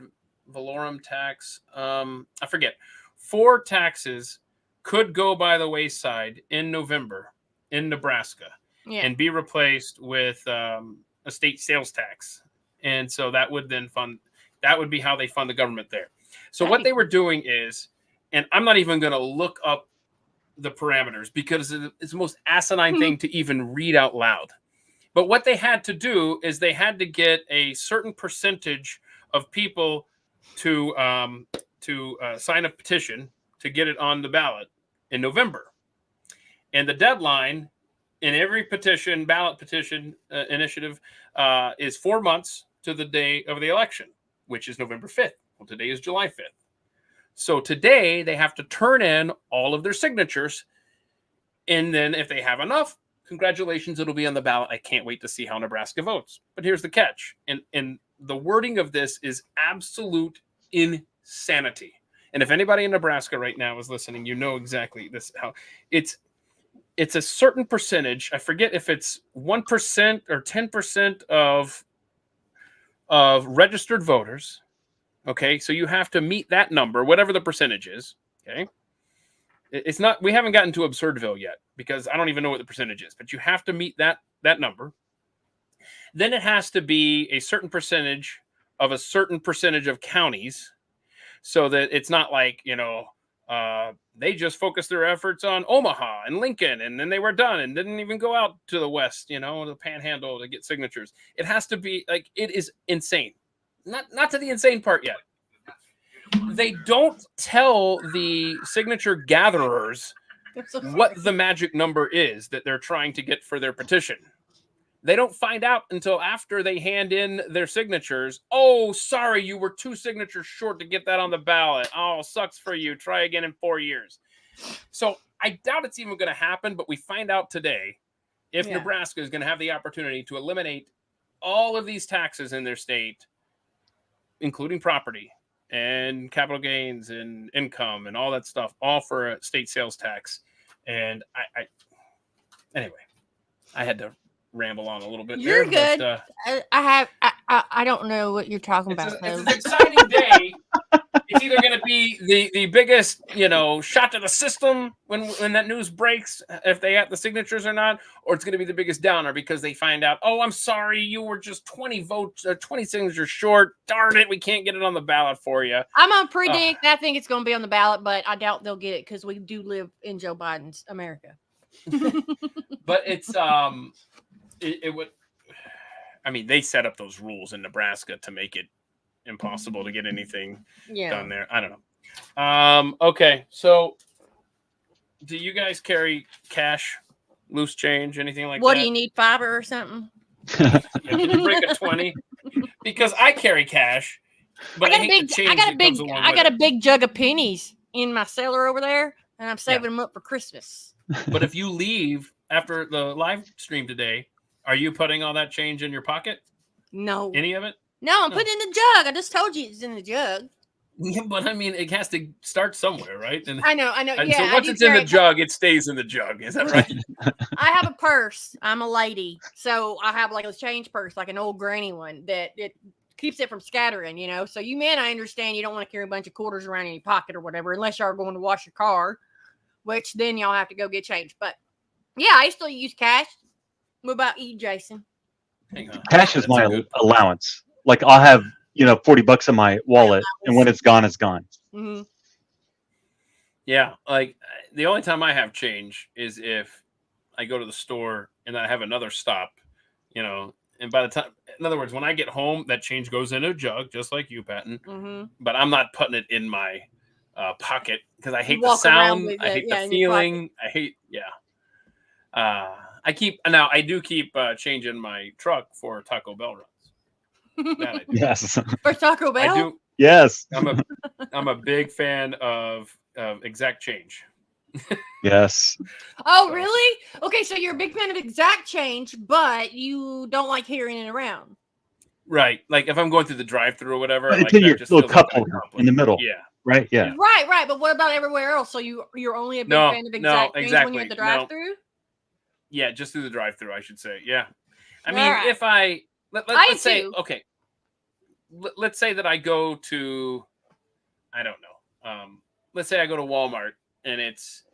valorem tax. I forget. 4 taxes could go by the wayside in November in Nebraska and be replaced with a state sales tax. And so that would be how they fund the government there. So what they were doing is, and I'm not even going to look up the parameters because it's the most asinine thing to even read out loud. But what they had to do is they had to get a certain percentage of people to sign a petition to get it on the ballot in November. And the deadline in every ballot petition initiative is 4 months to the day of the election, which is November 5th. Well, today is July 5th. So today they have to turn in all of their signatures. And then if they have enough, congratulations, it'll be on the ballot. I can't wait to see how Nebraska votes. But here's the catch. And the wording of this is absolute insanity. And if anybody in Nebraska right now is listening, you know exactly how it's a certain percentage. I forget if it's 1% or 10% of registered voters. Okay, so you have to meet that number, whatever the percentage is. Okay, it's not. We haven't gotten to Absurdville yet because I don't even know what the percentage is. But you have to meet that that number. Then it has to be a certain percentage of a certain percentage of counties, so that it's not like, they just focused their efforts on Omaha and Lincoln, and then they were done and didn't even go out to the West, the Panhandle to get signatures. It has to be like, it is insane. Not to the insane part yet. They don't tell the signature gatherers what the magic number is that they're trying to get for their petition. They don't find out until after they hand in their signatures. Oh, sorry, you were 2 signatures short to get that on the ballot. Oh, sucks for you. Try again in 4 years. So I doubt it's even going to happen, but we find out today if Nebraska is going to have the opportunity to eliminate all of these taxes in their state, including property and capital gains and income and all that stuff, all for a state sales tax. And anyway, I had to ramble on a little bit. You're there, good. But, I don't know what you're talking about. It's an exciting day. It's either going to be the biggest, shot to the system when that news breaks, if they have the signatures or not, or it's going to be the biggest downer because they find out, oh, I'm sorry, you were just 20 signatures short. Darn it, we can't get it on the ballot for you. I'm going to predict. I think it's going to be on the ballot, but I doubt they'll get it because we do live in Joe Biden's America. But it's it would. I mean, they set up those rules in Nebraska to make it impossible to get anything done there. I don't know. Okay, so do you guys carry cash, loose change, anything like that? What do you need, fiber or something? Can you break a 20? Because I carry cash, but I got a big jug of pennies in my cellar over there, and I'm saving them up for Christmas. But if you leave after the live stream today, are you putting all that change in your pocket? No. Any of it? No, I'm putting it in the jug. I just told you it's in the jug. Yeah, but I mean, it has to start somewhere, right? And I know. And Yeah, so once it's in the jug, it stays in the jug. Is that right? I have a purse. I'm a lady. So I have like a change purse, like an old granny one that it keeps it from scattering, So you men, I understand you don't want to carry a bunch of quarters around in your pocket or whatever, unless y'all are going to wash your car, which then y'all have to go get change. But yeah, I still use cash. What about you, Jason? Hang on. Cash is my allowance. Like I'll have, $40 in my wallet, and when it's gone, it's gone. Mm-hmm. Yeah, like the only time I have change is if I go to the store and I have another stop, and by the time, in other words, when I get home, that change goes in a jug, just like you, Patton. Mm-hmm. But I'm not putting it in my pocket because I hate the sound. I hate the feeling. I hate, I do keep change in my truck for Taco Bell runs. That I do. Yes. For Taco Bell? I do. Yes. I'm a big fan of exact change. Yes. Oh, really? Okay, so you're a big fan of exact change, but you don't like carrying it around. Right. Like if I'm going through the drive-thru or whatever, like your little cup in the middle. Yeah. Right. Yeah. Right. But what about everywhere else? So you're only a big fan of exact change when you're at the drive-thru? Yeah, just through the drive-thru, I should say. Yeah. I mean, if let's say, okay, let's say that I go to, I don't know. Let's say I go to Walmart and it's,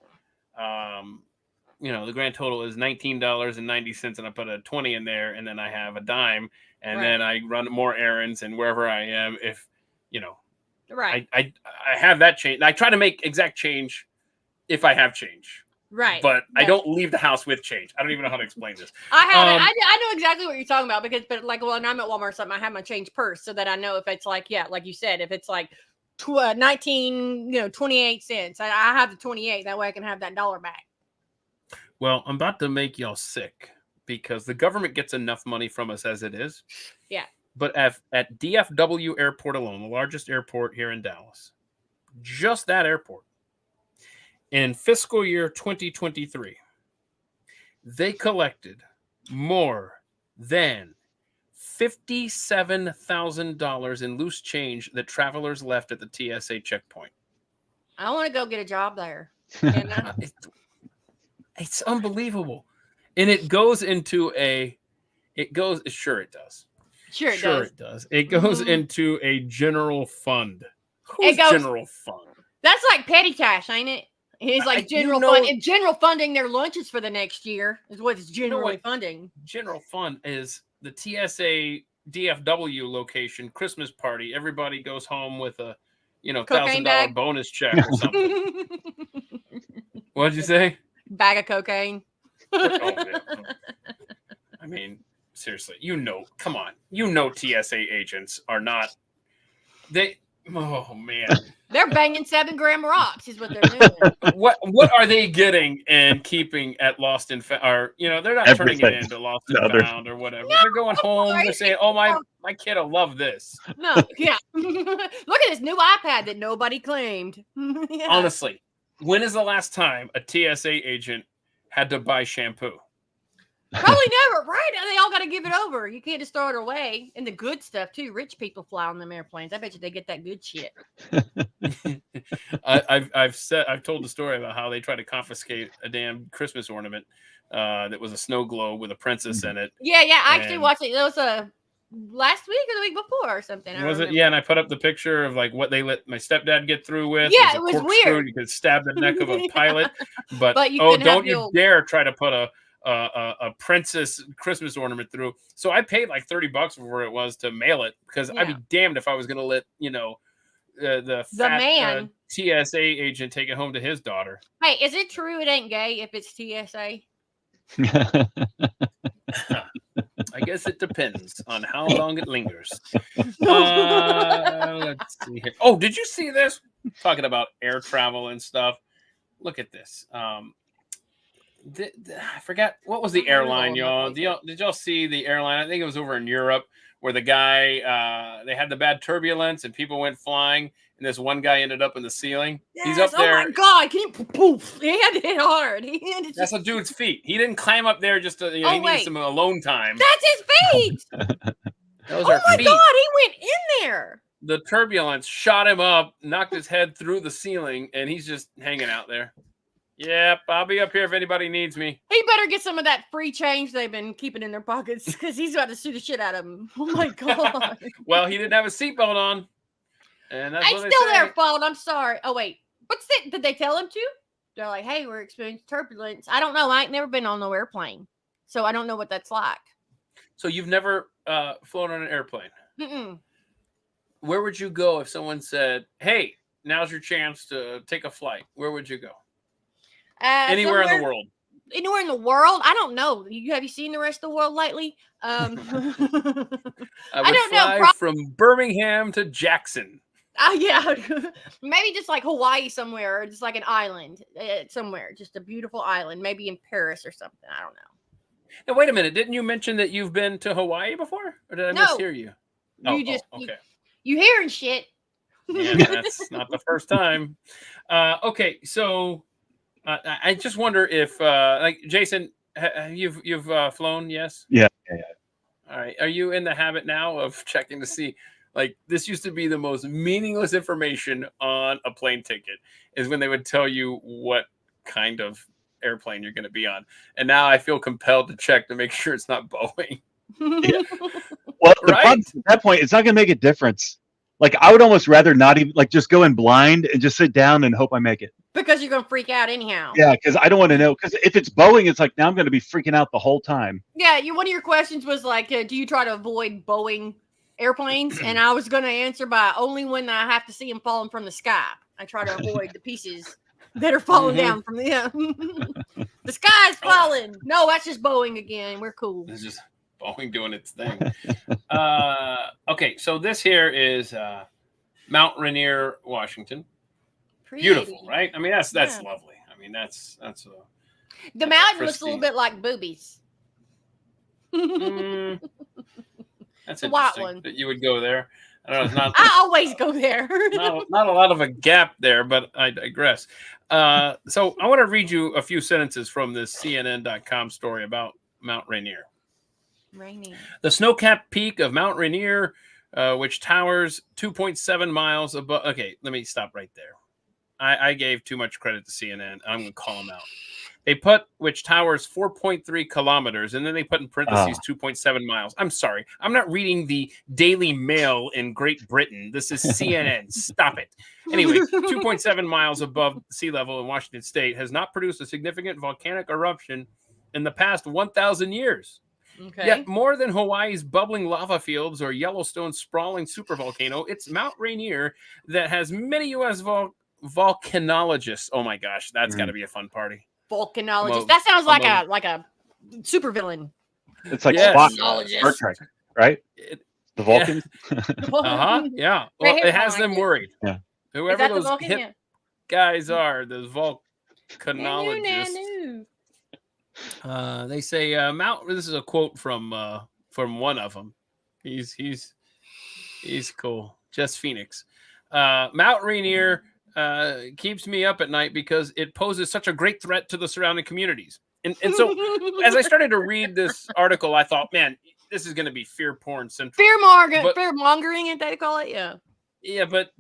the grand total is $19.90 and I put a 20 in there and then I have a dime and then I run more errands and wherever I am, if, right. I have that change. I try to make exact change if I have change. Right. But I don't leave the house with change. I don't even know how to explain this. I know exactly what you're talking about when I'm at Walmart or something, I have my change purse so that I know if it's like you said, if it's like 28 cents, I have the 28. That way I can have that dollar back. Well, I'm about to make y'all sick because the government gets enough money from us as it is. Yeah. But at DFW Airport alone, the largest airport here in Dallas, just that airport, in fiscal year 2023, they collected more than $57,000 in loose change that travelers left at the TSA checkpoint. I want to go get a job there. It's unbelievable. And it goes into sure it does. Sure it does. It goes into a general fund. Who's general fund? That's like petty cash, ain't it? He's like general funding their lunches for the next year is what it's generally funding. General fund is the TSA DFW location Christmas party. Everybody goes home with a $1,000 bonus check or something. What did you say? Bag of cocaine. Yeah. I mean, seriously, come on. TSA agents are not. Oh man. They're banging 7-gram rocks is what they're doing. What are they getting and keeping at Lost and Found? Or they're not turning it into Lost and Found or whatever. No, they're going home. They're saying, "Oh my kid will love this." No, yeah. Look at this new iPad that nobody claimed. Yeah. Honestly, when is the last time a TSA agent had to buy shampoo? Probably never, right? They all got to give it over. You can't just throw it away. And the good stuff too. Rich people fly on them airplanes. I bet you they get that good shit. I've told the story about how they tried to confiscate a damn Christmas ornament that was a snow globe with a princess in it. Yeah. I actually watched it. It was last week or the week before or something. Was it? Yeah, and I put up the picture of like what they let my stepdad get through with. Yeah, it was weird. You could stab the neck of a pilot, but don't you dare try to put a princess Christmas ornament through. So I paid like $30 for where it was to mail it because I'd be damned if I was going to let the fat TSA agent take it home to his daughter. Hey, is it true it ain't gay if it's TSA? I guess it depends on how long it lingers. Let's see here. Oh, did you see this? Talking about air travel and stuff. Look at this. I forgot what was the airline, y'all. Did y'all see the airline? I think it was over in Europe where the guy they had the bad turbulence and people went flying, and this one guy ended up in the ceiling. Yes. He's up there. Oh my god! Can you poof? He had to hit hard. That's a dude's feet. He didn't climb up there just to. He needed some alone time. That's his feet. Those are my feet. god! He went in there. The turbulence shot him up, knocked his head through the ceiling, and he's just hanging out there. Yep, I'll be up here if anybody needs me. He better get some of that free change they've been keeping in their pockets because he's about to sue the shit out of him. Oh my god! Well, he didn't have a seatbelt on, and that's what still their fault. I'm sorry. Oh wait, what's it? Did they tell him to? They're like, "Hey, we're experiencing turbulence." I don't know. I ain't never been on no airplane, so I don't know what that's like. So you've never flown on an airplane? Mm-mm. Where would you go if someone said, "Hey, now's your chance to take a flight"? Where would you go? Anywhere in the world. Anywhere in the world? I don't know. Have you seen the rest of the world lately? I don't know. From Birmingham to Jackson. Yeah. Maybe just like Hawaii somewhere, or just like an island somewhere. Just a beautiful island. Maybe in Paris or something. I don't know. Now, wait a minute. Didn't you mention that you've been to Hawaii before? Or did I mishear you? Okay. You hearing shit. Yeah, that's not the first time. Okay, so... I just wonder if, like Jason, you've flown, yes? Yeah. All right. Are you in the habit now of checking to see, like, this used to be the most meaningless information on a plane ticket, is when they would tell you what kind of airplane you're going to be on, and now I feel compelled to check to make sure it's not Boeing. Yeah. Well, the problem at that point, it's not going to make a difference. Like, I would almost rather not even, like, just go in blind and just sit down and hope I make it. Because you're going to freak out anyhow. Yeah, because I don't want to know. Because if it's Boeing, it's like, now I'm going to be freaking out the whole time. Yeah, one of your questions was like, do you try to avoid Boeing airplanes? And I was going to answer by only when I have to see them falling from the sky. I try to avoid the pieces that are falling down from the the sky's falling. No, that's just Boeing again. We're cool. It's just Boeing doing its thing. Okay, so this here is Mount Rainier, Washington. Pretty. Beautiful, right? I mean, that's lovely. I mean, that's the mountain looks a little bit like boobies. That's interesting that you would go there. I don't know. I always go there. not a lot of a gap there, but I digress. So I want to read you a few sentences from this CNN.com story about Mount Rainier. The snow-capped peak of Mount Rainier, which towers 2.7 miles above. Okay, let me stop right there. I gave too much credit to CNN. I'm going to call them out. They put which towers 4.3 kilometers, and then they put in parentheses 2.7 miles. I'm sorry. I'm not reading the Daily Mail in Great Britain. This is CNN. Stop it. Anyway, 2.7 miles above sea level in Washington State has not produced a significant volcanic eruption in the past 1,000 years. Okay. Yet more than Hawaii's bubbling lava fields or Yellowstone's sprawling supervolcano, it's Mount Rainier that has many U.S. volcanologists. Oh my gosh, that's got to be a fun party. Volcanologist. That sounds like a supervillain. It's like Spock, Star Trek, right? The Vulcans. Yeah. Well, it has them worried. Yeah. Whoever those hip guys are, those volcanologists. They say Mount. This is a quote from one of them. He's cool. Just Phoenix. Mount Rainier keeps me up at night because it poses such a great threat to the surrounding communities. And so as I started to read this article, I thought, man, this is going to be fear porn central. Fear mongering, and they call it, yeah. Yeah, but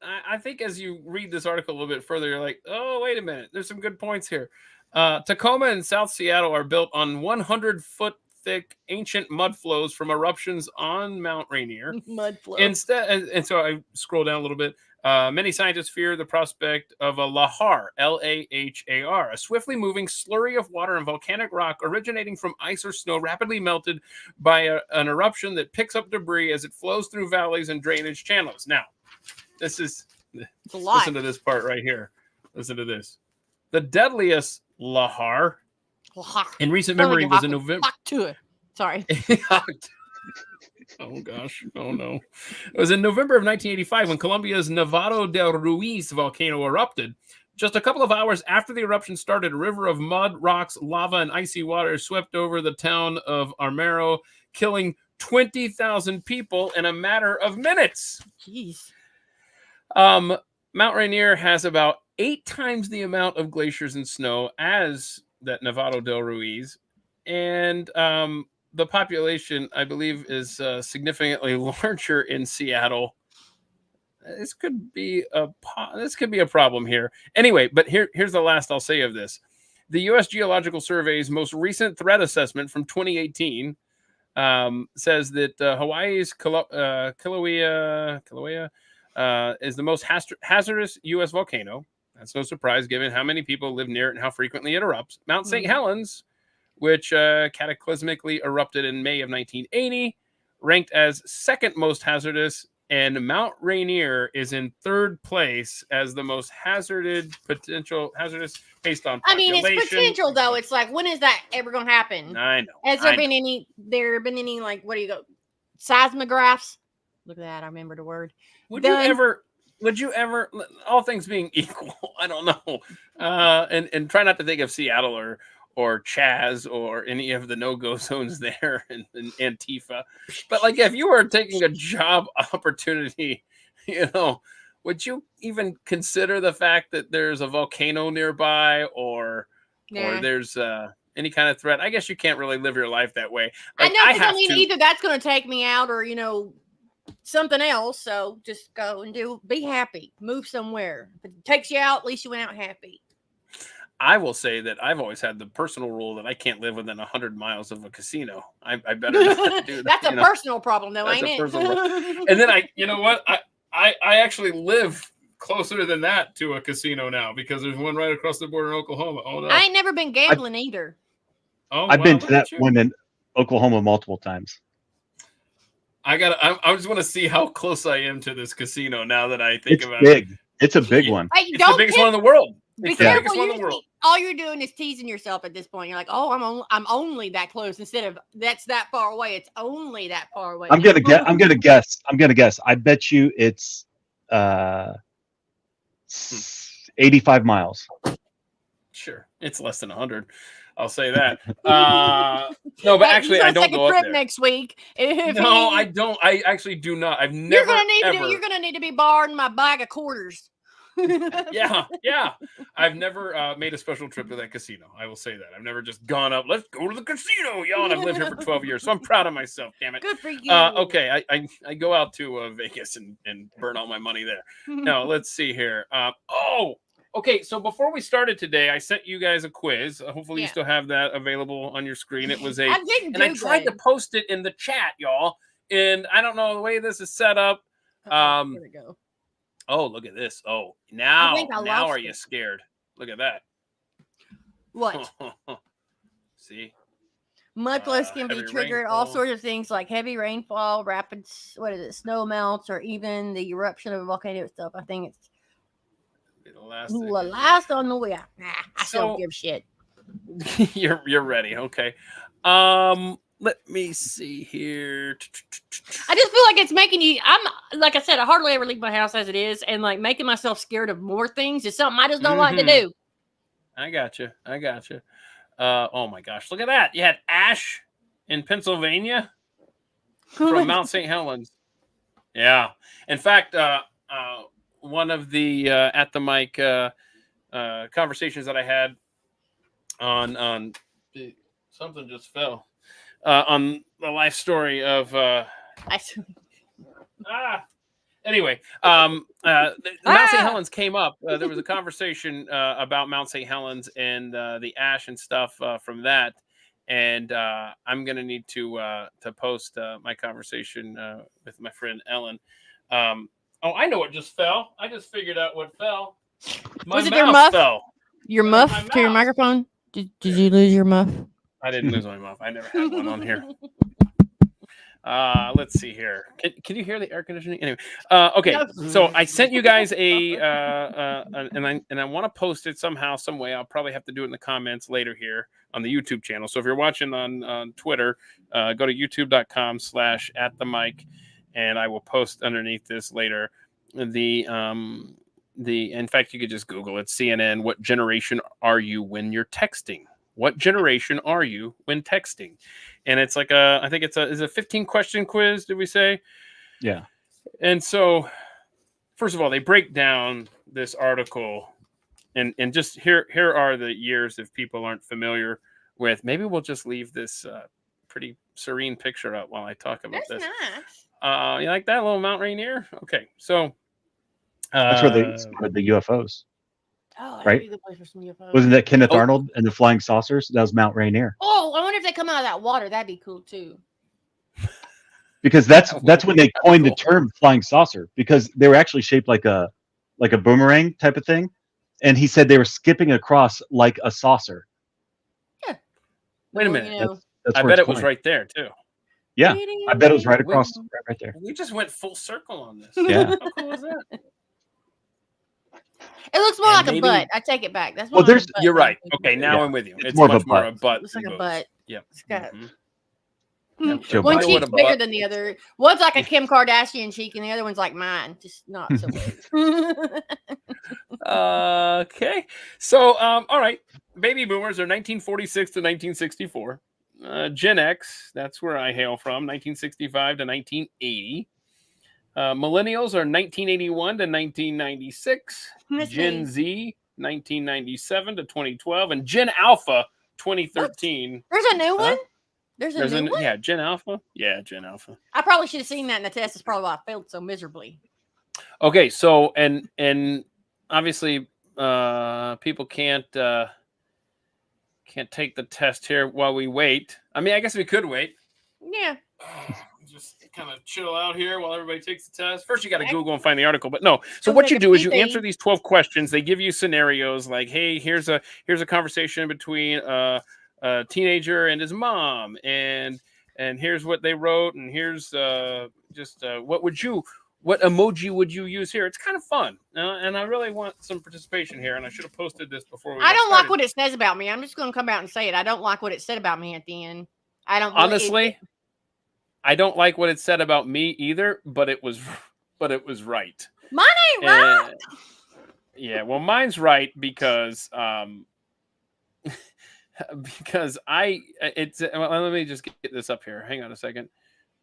I think as you read this article a little bit further, you're like, oh, wait a minute, there's some good points here. Tacoma and South Seattle are built on 100-foot thick ancient mud flows from eruptions on Mount Rainier. Mud flows. Instead, and so I scroll down a little bit. Many scientists fear the prospect of a lahar, Lahar, a swiftly moving slurry of water and volcanic rock originating from ice or snow rapidly melted by an eruption that picks up debris as it flows through valleys and drainage channels. Now, listen to this part right here. Listen to this. The deadliest lahar in recent memory was in November. Sorry. Oh, gosh. Oh, no. It was in November of 1985 when Colombia's Nevado del Ruiz volcano erupted. Just a couple of hours after the eruption started, a river of mud, rocks, lava, and icy water swept over the town of Armero, killing 20,000 people in a matter of minutes. Jeez. Mount Rainier has about 8 times the amount of glaciers and snow as that Nevado del Ruiz. And the population, I believe, is significantly larger in Seattle. This could be a problem here. Anyway, but here's the last I'll say of this. The U.S. Geological Survey's most recent threat assessment from 2018 says that Hawaii's Kilauea is the most hazardous U.S. volcano. That's no surprise given how many people live near it and how frequently it erupts. Mount St. Helens, which cataclysmically erupted in May of 1980, ranked as second most hazardous, and Mount Rainier is in third place as the most hazardous based on population. I mean, it's potential, though. It's like, when is that ever going to happen? I know. Has there been any, like, seismographs? Look at that. I remember the word. Would you ever, all things being equal, I don't know, and try not to think of Seattle or Chaz or any of the no-go zones there in Antifa. But like, if you were taking a job opportunity, would you even consider the fact that there's a volcano nearby or there's any kind of threat? I guess you can't really live your life that way. Like, either that's going to take me out or, something else. So just go and be happy. Move somewhere. If it takes you out, at least you went out happy. I will say that I've always had the personal rule that I can't live within 100 miles of a casino. I better not do that. That's a personal problem, though, ain't it? And then I actually live closer than that to a casino now because there's one right across the border in Oklahoma. Oh no! I ain't never been gambling either. I've been to that one in Oklahoma multiple times. I just want to see how close I am to this casino now that I think about it. It's a big one. It's the biggest one in the world. Be careful. All you're doing is teasing yourself at this point. You're like, oh, I'm only that close instead of that's that far away. It's only that far away. I'm gonna guess. I bet you it's 85 miles. Sure, it's less than 100. I'll say that. No, but actually, I don't go up there next week. No, I don't. I actually do not. I've never. You're gonna need to be borrowing my bag of quarters. Yeah. I've never made a special trip to that casino. I will say that. I've never just gone up. Let's go to the casino, y'all. And I've lived here for 12 years, so I'm proud of myself. Damn it. Good for you. Okay, I go out to Vegas and burn all my money there. No, let's see here. Okay, so before we started today, I sent you guys a quiz. Hopefully, you Yeah. still have that available on your screen. It was I didn't and I do tried to good. post it in the chat, y'all. And I don't know the way this is set up. Here we go. Oh, look at this. Oh, I now think I are lost you it. scared? Look at that. What? See, Mud flows can be heavy triggered all rainfall. sorts of things like heavy rainfall, rapid snow melts, or even the eruption of a volcano itself. I think it's The last the second. last on the way. Nah, I still So- give shit. you're ready. Okay. Let me see here. I just feel like it's making you. I'm like I said, I hardly ever leave my house as it is, and like making myself scared of more things is something I just don't like to do. I got you. Oh my gosh, look at that! You had ash in Pennsylvania from Mount St. Helens. Yeah. In fact, one of the at the mic conversations that I had on something just fell on the life story of anyway, the Mount St. Helens came up. There was a conversation about Mount St. Helens and the ash and stuff from that. And I'm gonna need to post my conversation with my friend Ellen. Oh, I know what just fell. I just figured out what fell. My Was it your mouse muff? fell. Your My muff to your mouse. microphone? Did you lose your muff? I didn't lose my muff. I never had one on here. Let's see here. Can you hear the air conditioning? Anyway, okay. So I sent you guys and I want to post it somehow, some way. I'll probably have to do it in the comments later here on the YouTube channel. So if you're watching on Twitter, go to youtube.com/@the-mic, and I will post underneath this later. In fact, you could just Google it. CNN. What generation are you when you're texting? What generation are you when texting? And it's like I think it's a 15 question quiz. Did we say? Yeah. And so, first of all, they break down this article, and just here are the years if people aren't familiar with. Maybe we'll just leave this pretty serene picture up while I talk about That's this. nice. You like that little Mount Rainier? Okay, so That's where they spotted the UFOs. Oh, that'd Right? be a good place for some UFOs. Wasn't that Kenneth Oh. Arnold and the Flying Saucers? That was Mount Rainier. Oh, I wonder if they come out of that water. That'd be cool too. Because that's when they coined the term flying saucer, because they were actually shaped like a boomerang type of thing. And he said they were skipping across like a saucer. Yeah. Wait a Well, minute. you know, That's I where bet it's it was coined. right there too. Yeah. I bet it was right across right there. We just went full circle on this. Yeah. How cool is that? It looks more And like maybe- a butt. I take it back. That's Well, more like a there's- butt You're than right. a- Okay, now Yeah. I'm with you. It's It's more of a much more butt. a butt. It looks like than a boobs. butt. Yep. It's got Mhm. Joe one Biden. cheek's What a bigger butt. than the other. One's like a Kim Kardashian cheek, and the other one's like mine, just not so big. Okay. So, all right. Baby boomers are 1946 to 1964. Gen X, that's where I hail from, 1965 to 1980. Millennials are 1981 to 1996. That's Gen me. Z, 1997 to 2012. And Gen Alpha, 2013. There's a new one. There's a new one. Yeah, Gen Alpha. Yeah, Gen Alpha. I probably should have seen that in the test. That's probably why I failed so miserably. Okay, so and obviously people can't take the test here while we wait. I mean, I guess we could wait. Yeah. Just kind of chill out here while everybody takes the test. First, you got to Google and find the article. But no. So Go what take you a do is you pee-pee. answer these 12 questions. They give you scenarios like, hey, here's a conversation between a teenager and his mom, and here's what they wrote, and here's what emoji would you use here? It's kind of fun, and I really want some participation here. And I should have posted this before we. I don't like what it says about me. I'm just going to come out and say it. I don't like what it said about me at the end. I don't Honestly, I don't like what it said about me either, but it was right. Mine ain't right. Yeah, well, mine's right because because let me just get this up here. Hang on a second.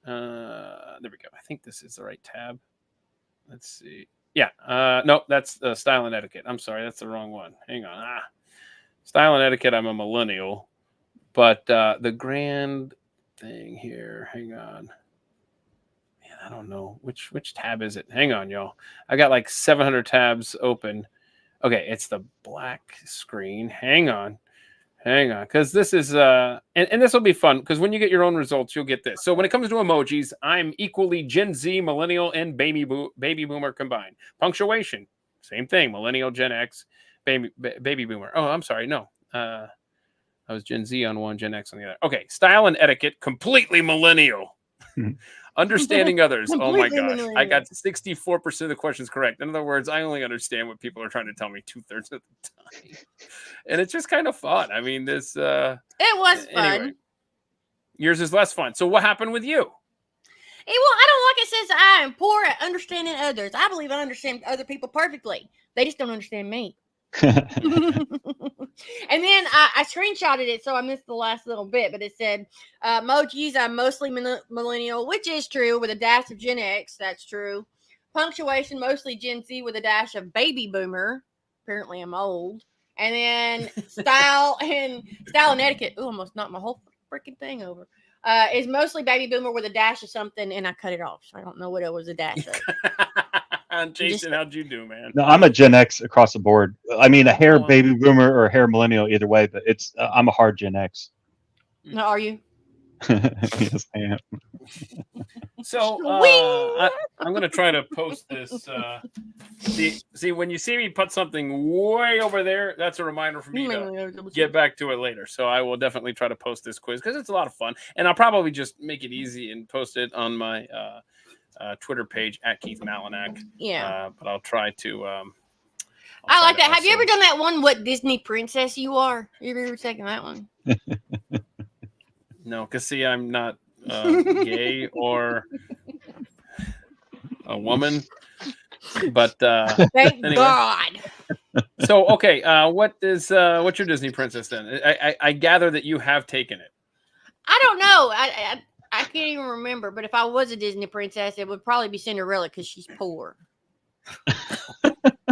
There we go. I think this is the right tab. Let's see. Yeah. No, that's style and etiquette. I'm sorry, that's the wrong one. Hang on. Style and etiquette. I'm a millennial, but the grand thing here. Hang on. Man, I don't know which tab is it. Hang on, y'all. I got like 700 tabs open. Okay, it's the black screen. Hang on, because this is and this will be fun because when you get your own results, you'll get this. So when it comes to emojis, I'm equally Gen Z, millennial, and baby boomer combined. Punctuation, same thing. Millennial, Gen X, baby boomer. Oh, I'm sorry, no. I was Gen Z on one, Gen X on the other. Okay, style and etiquette, completely millennial. Understanding others. Oh my gosh. I got 64% of the questions correct. In other words, I only understand what people are trying to tell me 2/3 of the time. And it's just kind of fun. I mean, this it was fun. Anyway, yours is less fun. So what happened with you? Well, I don't like it says I am poor at understanding others. I believe I understand other people perfectly. They just don't understand me. And then I screenshotted it, so I missed the last little bit, but it said emojis, I'm mostly millennial, which is true, with a dash of Gen X. That's true. Punctuation, mostly Gen Z with a dash of baby boomer. Apparently I'm old. And then style and etiquette. Ooh, almost knocked my whole freaking thing over. Is mostly baby boomer with a dash of something, and I cut it off, so I don't know what it was a dash of. Jason, how'd you do, man? No, I'm a Gen X across the board. I mean, a hair baby boomer or a hair millennial, either way. But it's I'm a hard Gen X. No, are you? Yes, I am. So I'm going to try to post this. See, when you see me put something way over there, that's a reminder for me to get back to it later. So I will definitely try to post this quiz because it's a lot of fun. And I'll probably just make it easy and post it on my Twitter page at Keith Malinak. Yeah. But I'll try to. I like that. Have you ever done that one, What Disney Princess You Are? You ever taken that one? No, because see, I'm not gay or a woman. But thank anyway. God. So okay, what's your Disney princess then? I gather that you have taken it. I don't know. I can't even remember. But if I was a Disney princess, it would probably be Cinderella because she's poor.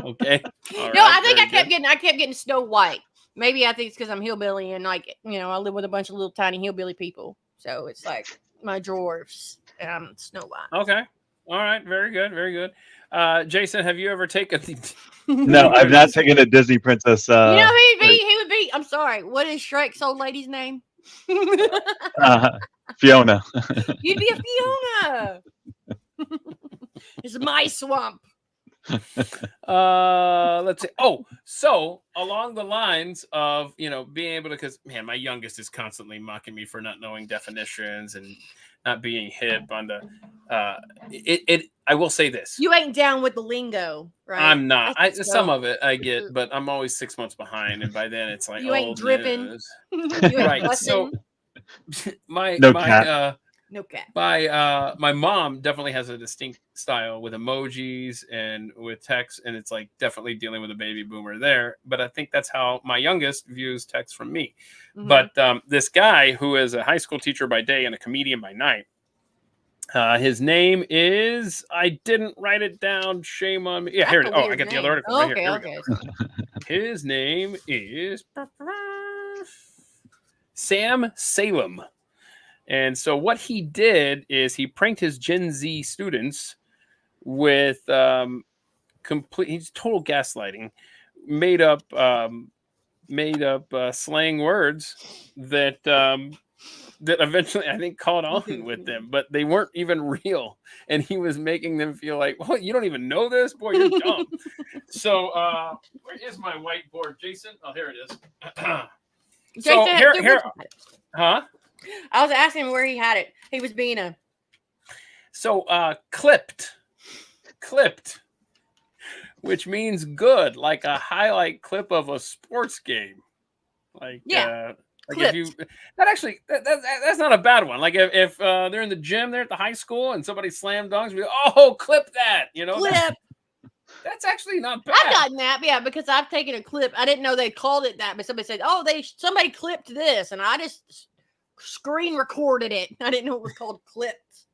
Okay. All no, right, I think I kept getting Snow White. Maybe I think it's because I'm hillbilly and I live with a bunch of little tiny hillbilly people. So it's like my dwarfs and I'm Snow White. Okay. All right. Very good. Very good. Jason, have you ever taken? No, I've not taken a Disney princess. He would be. I'm sorry. What is Shrek's old lady's name? Fiona. You'd be a Fiona. It's my swamp. Let's see. Oh, so along the lines of being able to, because man, my youngest is constantly mocking me for not knowing definitions and not being hip on the I will say this. You ain't down with the lingo, right? I'm not. Some of it I get, but I'm always 6 months behind, and by then it's like you ain't dripping. You ain't right. Busting. So my mom definitely has a distinct style with emojis and with text, and it's like definitely dealing with a baby boomer there. But I think that's how my youngest views text from me. Mm-hmm. But this guy who is a high school teacher by day and a comedian by night, his name is, I didn't write it down. Shame on me. Yeah, here it is. Oh, I got the other article right here. Here we go. His name is Sam Salem. And so what he did is he pranked his Gen Z students with he's total gaslighting, made up slang words that eventually I think caught on with them, but they weren't even real. And he was making them feel like, well, you don't even know this? Boy, you're dumb. So where is my whiteboard, Jason? Oh, here it is. So here. Huh? I was asking him where he had it. He was being a... So, clipped, which means good, like a highlight clip of a sports game. Like, yeah. Like if you, that's not a bad one. Like if they're in the gym, they're at the high school, and somebody slam dunks, we go, oh, clip that, Clip. That's actually not bad. I've gotten that, yeah, because I've taken a clip. I didn't know they called it that, but somebody said, oh, somebody clipped this, and I just screen recorded it. I didn't know it was called clipped.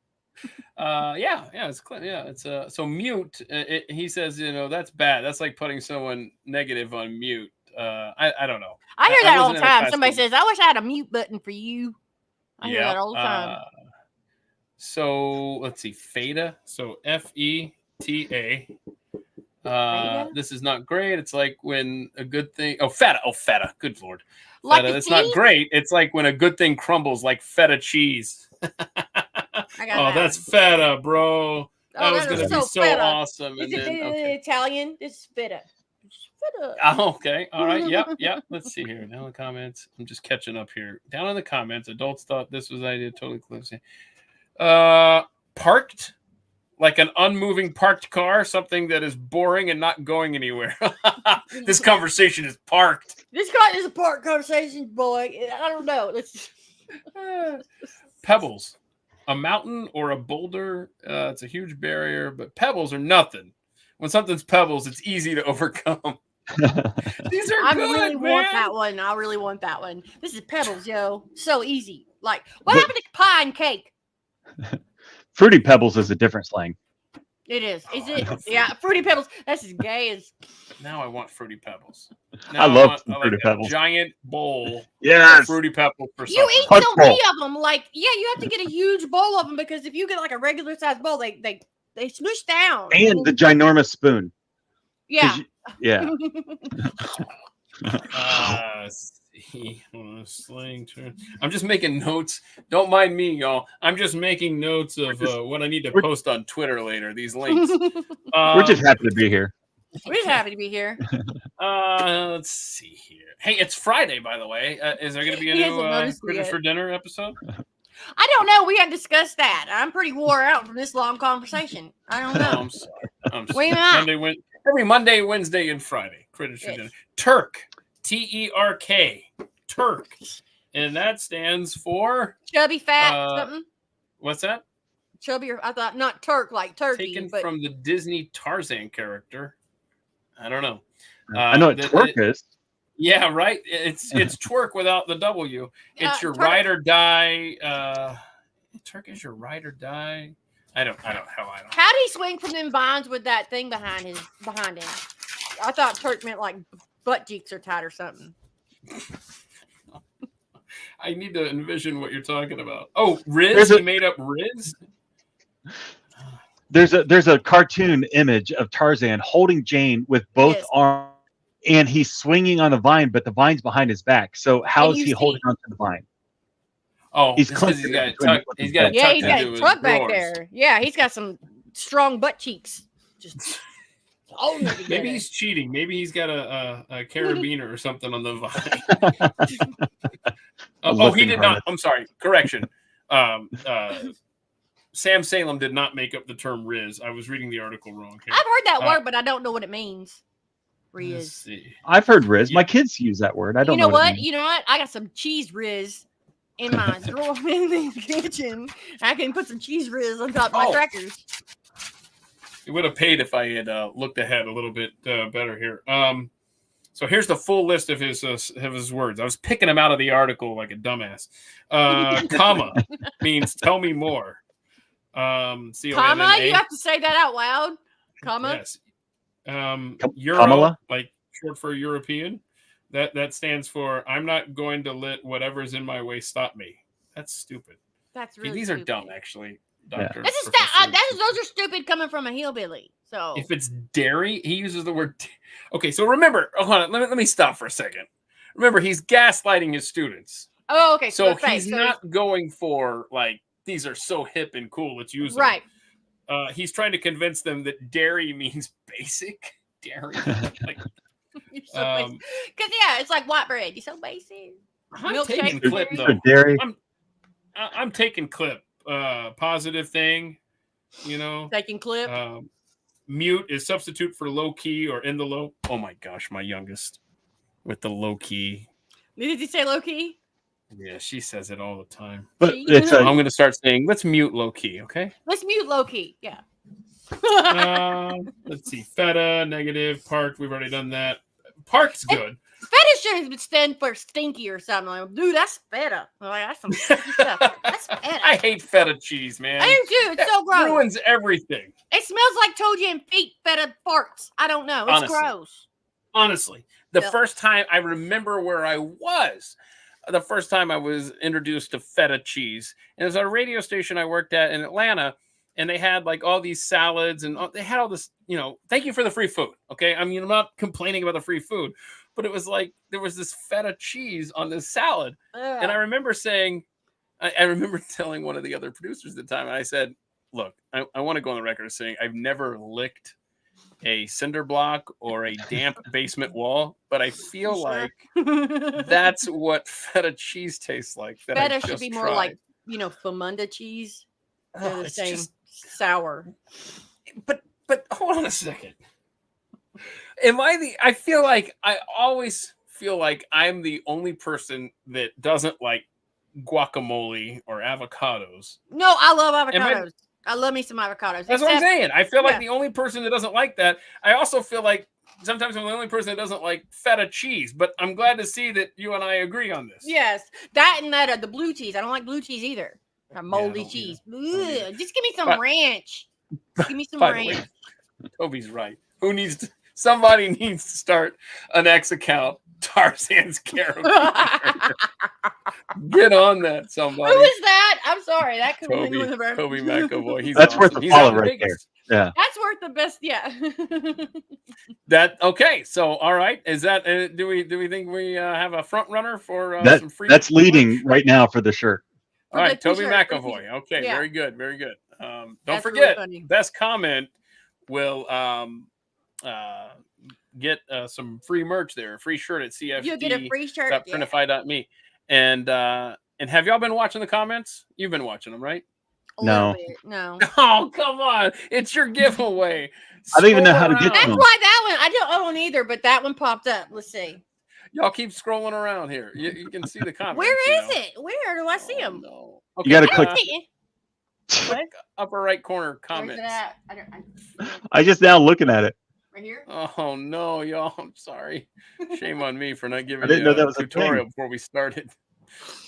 It's clip. Yeah, it's so mute. He says, that's bad. That's like putting someone negative on mute. I don't know. I hear that all the time. Somebody says, I wish I had a mute button for you. I hear that all the time. So let's see, FETA. So FETA. This is not great. It's like when a good thing. Oh, feta. Oh, feta. Good Lord. Like Feta. It's not great. It's like when a good thing crumbles, like feta cheese. That's feta, bro. That was going to be so awesome. Is it Italian? It's feta. Oh, okay. All right. Yep. Let's see here. Down in the comments. I'm just catching up here. Down in the comments, adults thought this was idea totally close. Parked, like an unmoving parked car, something that is boring and not going anywhere. This conversation is parked. This car is a parked conversation, boy. I don't know. Let's Pebbles, a mountain or a boulder. It's a huge barrier, but pebbles are nothing. When something's pebbles, it's easy to overcome. These are good, want that one. I really want that one. This is pebbles, yo. So easy. Like, what happened to pie and cake? Fruity Pebbles is a different slang. It is. Is it? Yeah, Fruity Pebbles. That's as gay as. Now I want Fruity Pebbles. I love Fruity Pebbles. Giant bowl. Yes. Fruity Pebbles for you eat so many of them. Like, you have to get a huge bowl of them because if you get like a regular size bowl, they smoosh down. And the ginormous spoon. Yeah. Yeah. Slang term. I'm just making notes. Don't mind me, y'all. I'm just making notes of what I need to post on Twitter later. These links. We're just happy to be here. We're just happy to be here. Let's see here. Hey, it's Friday, by the way. Is there going to be a new Critters for Dinner episode? I don't know. We hadn't discussed that. I'm pretty wore out from this long conversation. I don't know. I'm sorry. Every Monday, Wednesday, and Friday. Critters for Dinner. Turk. T-E-R-K. Turk. And that stands for chubby, fat, something. What's that? Chubby, I thought not Turk like turkey. Taken from the Disney Tarzan character. I don't know. I know what twerk is. Yeah, right. It's twerk without the W. It's your ride or die. Turk is your ride or die. I don't. How do he swing from them vines with that thing behind him? I thought Turk meant like butt cheeks are tight or something. I need to envision what you're talking about. Oh, Riz? He made up Riz? There's a cartoon image of Tarzan holding Jane with both arms, and he's swinging on a vine, but the vine's behind his back. So how is he holding onto the vine? Oh, he's got a tuck back there. Yeah, he's got some strong butt cheeks. Just maybe he's cheating. Maybe he's got a carabiner or something on the vine. He did not. I'm sorry. Correction. Sam Salem did not make up the term Riz. I was reading the article wrong here. I've heard that word, but I don't know what it means. Riz. I've heard Riz. My kids use that word. I don't know what? You know what? I got some cheese Riz in my drawer in the kitchen. I can put some cheese Riz on top of my crackers. It would have paid if I had looked ahead a little bit better here. So here's the full list of his words. I was picking them out of the article like a dumbass. Comma means tell me more. Comma? You have to say that out loud. Comma? Yes. Euro, Kamala? like short for European. That stands for I'm not going to let whatever's in my way stop me. That's stupid. That's really these stupid. are dumb, actually. Doctor. Those are stupid coming from a hillbilly. So if it's dairy, he uses the word. Okay, so remember, hold on, let me stop for a second. Remember, he's gaslighting his students. Oh, okay. So he's not going for like these are so hip and cool. Let's use them. Right. He's trying to convince them that dairy means basic. Dairy. Like, you're so basic. Because it's like white bread. You're so basic. I'm taking clip though. Dairy. I'm taking clip. Positive thing, taking clip. Mute is substitute for low key or in the low. Oh my gosh, my youngest with the low key. Did you say low key? Yeah, she says it all the time. But I'm going to start saying, let's mute low key, okay? Let's mute low key. Yeah. Let's see. Feta, negative. Parked. We've already done that. Parked's good. Feta should stand for stinky or something. Like, dude, that's feta. Like, that's some stinky stuff. That's feta. I hate feta cheese, man. I do too. It's so gross. It ruins everything. It smells like Toji and Pete feta farts. I don't know. It's gross. Honestly, the first time I remember where I was, the first time I was introduced to feta cheese, and it was a radio station I worked at in Atlanta, and they had like all these salads and they had all this, thank you for the free food. Okay. I mean, I'm not complaining about the free food, but it was like, there was this feta cheese on this salad. And I remember saying, I remember telling one of the other producers at the time, and I said, look, I want to go on the record as saying I've never licked a cinder block or a damp basement wall, but I feel like that's what feta cheese tastes like. That Feta I should just be more tried. like, Famunda cheese. They're the It's same just sour. But hold on a second. I always feel like I'm the only person that doesn't like guacamole or avocados. No, I love avocados. I love me some avocados. That's what I'm saying. I feel like the only person that doesn't like that. I also feel like sometimes I'm the only person that doesn't like feta cheese, but I'm glad to see that you and I agree on this. Yes, that and that the blue cheese. I don't like blue cheese either. Moldy cheese. Just give me some ranch. Just give me some ranch. Toby's right. Somebody needs to start an X account. Tarzan's Caribbean. Get on that, somebody. Who is that? I'm sorry. That could be Toby McAvoy. That's awesome. worth a follow right there. Yeah. That's worth the best. Yeah. Okay. So, all right. Is that? Do we think we have a front runner for some free? That's leading right now for the shirt. All right, Toby McAvoy. Okay, yeah. Very good, very good. Don't forget, really best comment will get some free merch there, a free shirt at CFD. You'll get a free shirt. Printify.me. And have y'all been watching the comments? You've been watching them, right? No. No. Oh, come on. It's your giveaway. I don't even know how to get to That's them. why that one, I don't own either, but that one popped up. Let's see. Y'all keep scrolling around here. You can see the comments. Where is it? Where do I see them? No. Okay, you got to click upper right corner comments. I just now looking at it. Right here? Oh, no, y'all. I'm sorry. Shame on me for not giving you a tutorial before we started.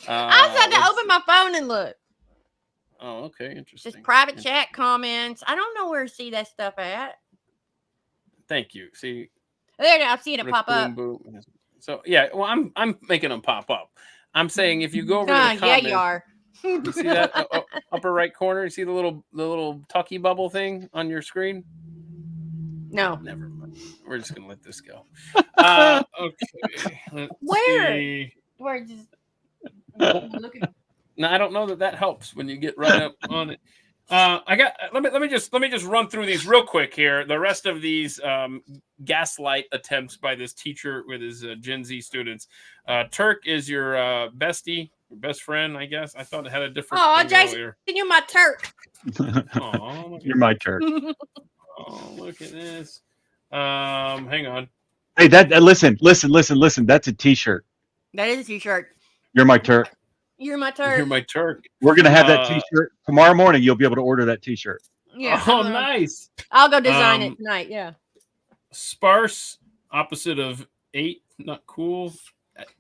I was had to open my phone and look. Oh, okay. Interesting. Just private chat comments. I don't know where to see that stuff at. Thank you. See, there I'm seeing it pop up. So yeah, well, I'm making them pop up. I'm saying if you go over to the comments, yeah, you are. You see that upper right corner? You see the little tucky bubble thing on your screen? No. Never mind. We're just gonna let this go. Okay. Where? Where? Just looking. No, I don't know that helps when you get right up on it. Let me just run through these real quick here. The rest of these gaslight attempts by this teacher with his Gen Z students. Turk is your bestie, your best friend, I guess. I thought it had a different. Oh, Jason, you're my Turk. You're my Turk. Oh, look at this. Hang on. Hey, listen. That's a T-shirt. That is a T-shirt. You're my Turk. You're my Turk. You're my Turk. We're gonna have that T-shirt tomorrow morning. You'll be able to order that T-shirt. Yeah. Oh, nice. I'll go design it tonight. Yeah. Sparse, opposite of 8, not cool.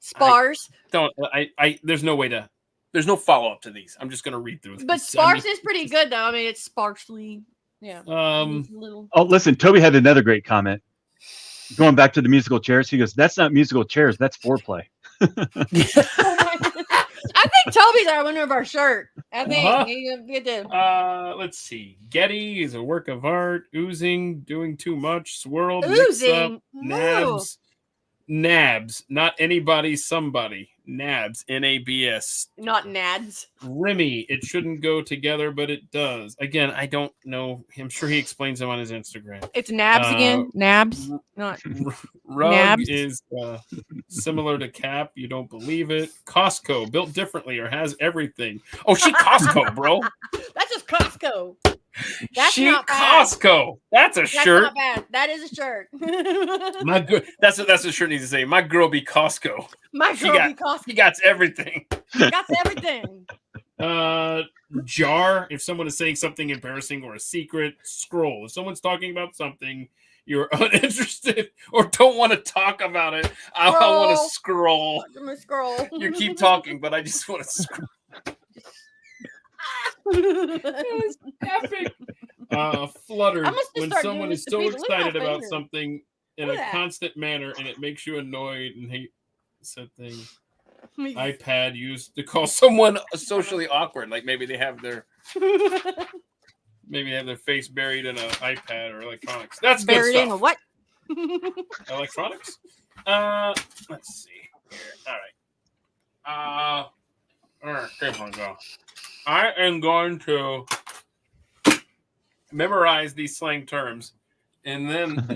Sparse. There's no way to. There's no follow up to these. I'm just gonna read through. But sparse is pretty good though. I mean, it's sparsely. Yeah. Oh, listen. Toby had another great comment. Going back to the musical chairs, he goes, "That's not musical chairs. That's foreplay." I think Toby's our winner of our shirt. I think. Let's see. Getty is a work of art. Oozing, doing too much. Swirled. Oozing. Nabs. Not anybody. Somebody. Nabs. Nabs. Not nads. Remy. It shouldn't go together, but it does. Again, I don't know. I'm sure he explains them on his Instagram. It's nabs again. Nabs. Not Rug nabs. is similar to Cap. You don't believe it. Costco, built differently or has everything. Oh, she Costco, bro. That's just Costco. That's she not bad. Costco. That's a shirt. Not bad. That is a shirt. My good. That's what shirt needs to say. My girl be Costco. My girl be Costco. He got everything. Got everything. Jar. If someone is saying something embarrassing or a secret, scroll. If someone's talking about something you're uninterested or don't want to talk about it, I want to scroll. I'm gonna scroll. You keep talking, but I just want to scroll. It was epic. Fluttered when someone is so excited about something in a constant manner and it makes you annoyed and hate said thing. iPad used to call someone socially awkward, like maybe they have their Maybe they have their face buried in an iPad or electronics. That's Buried good in a stuff. what? Electronics? Let's see. Here. All right. Here we go. I am going to memorize these slang terms, and then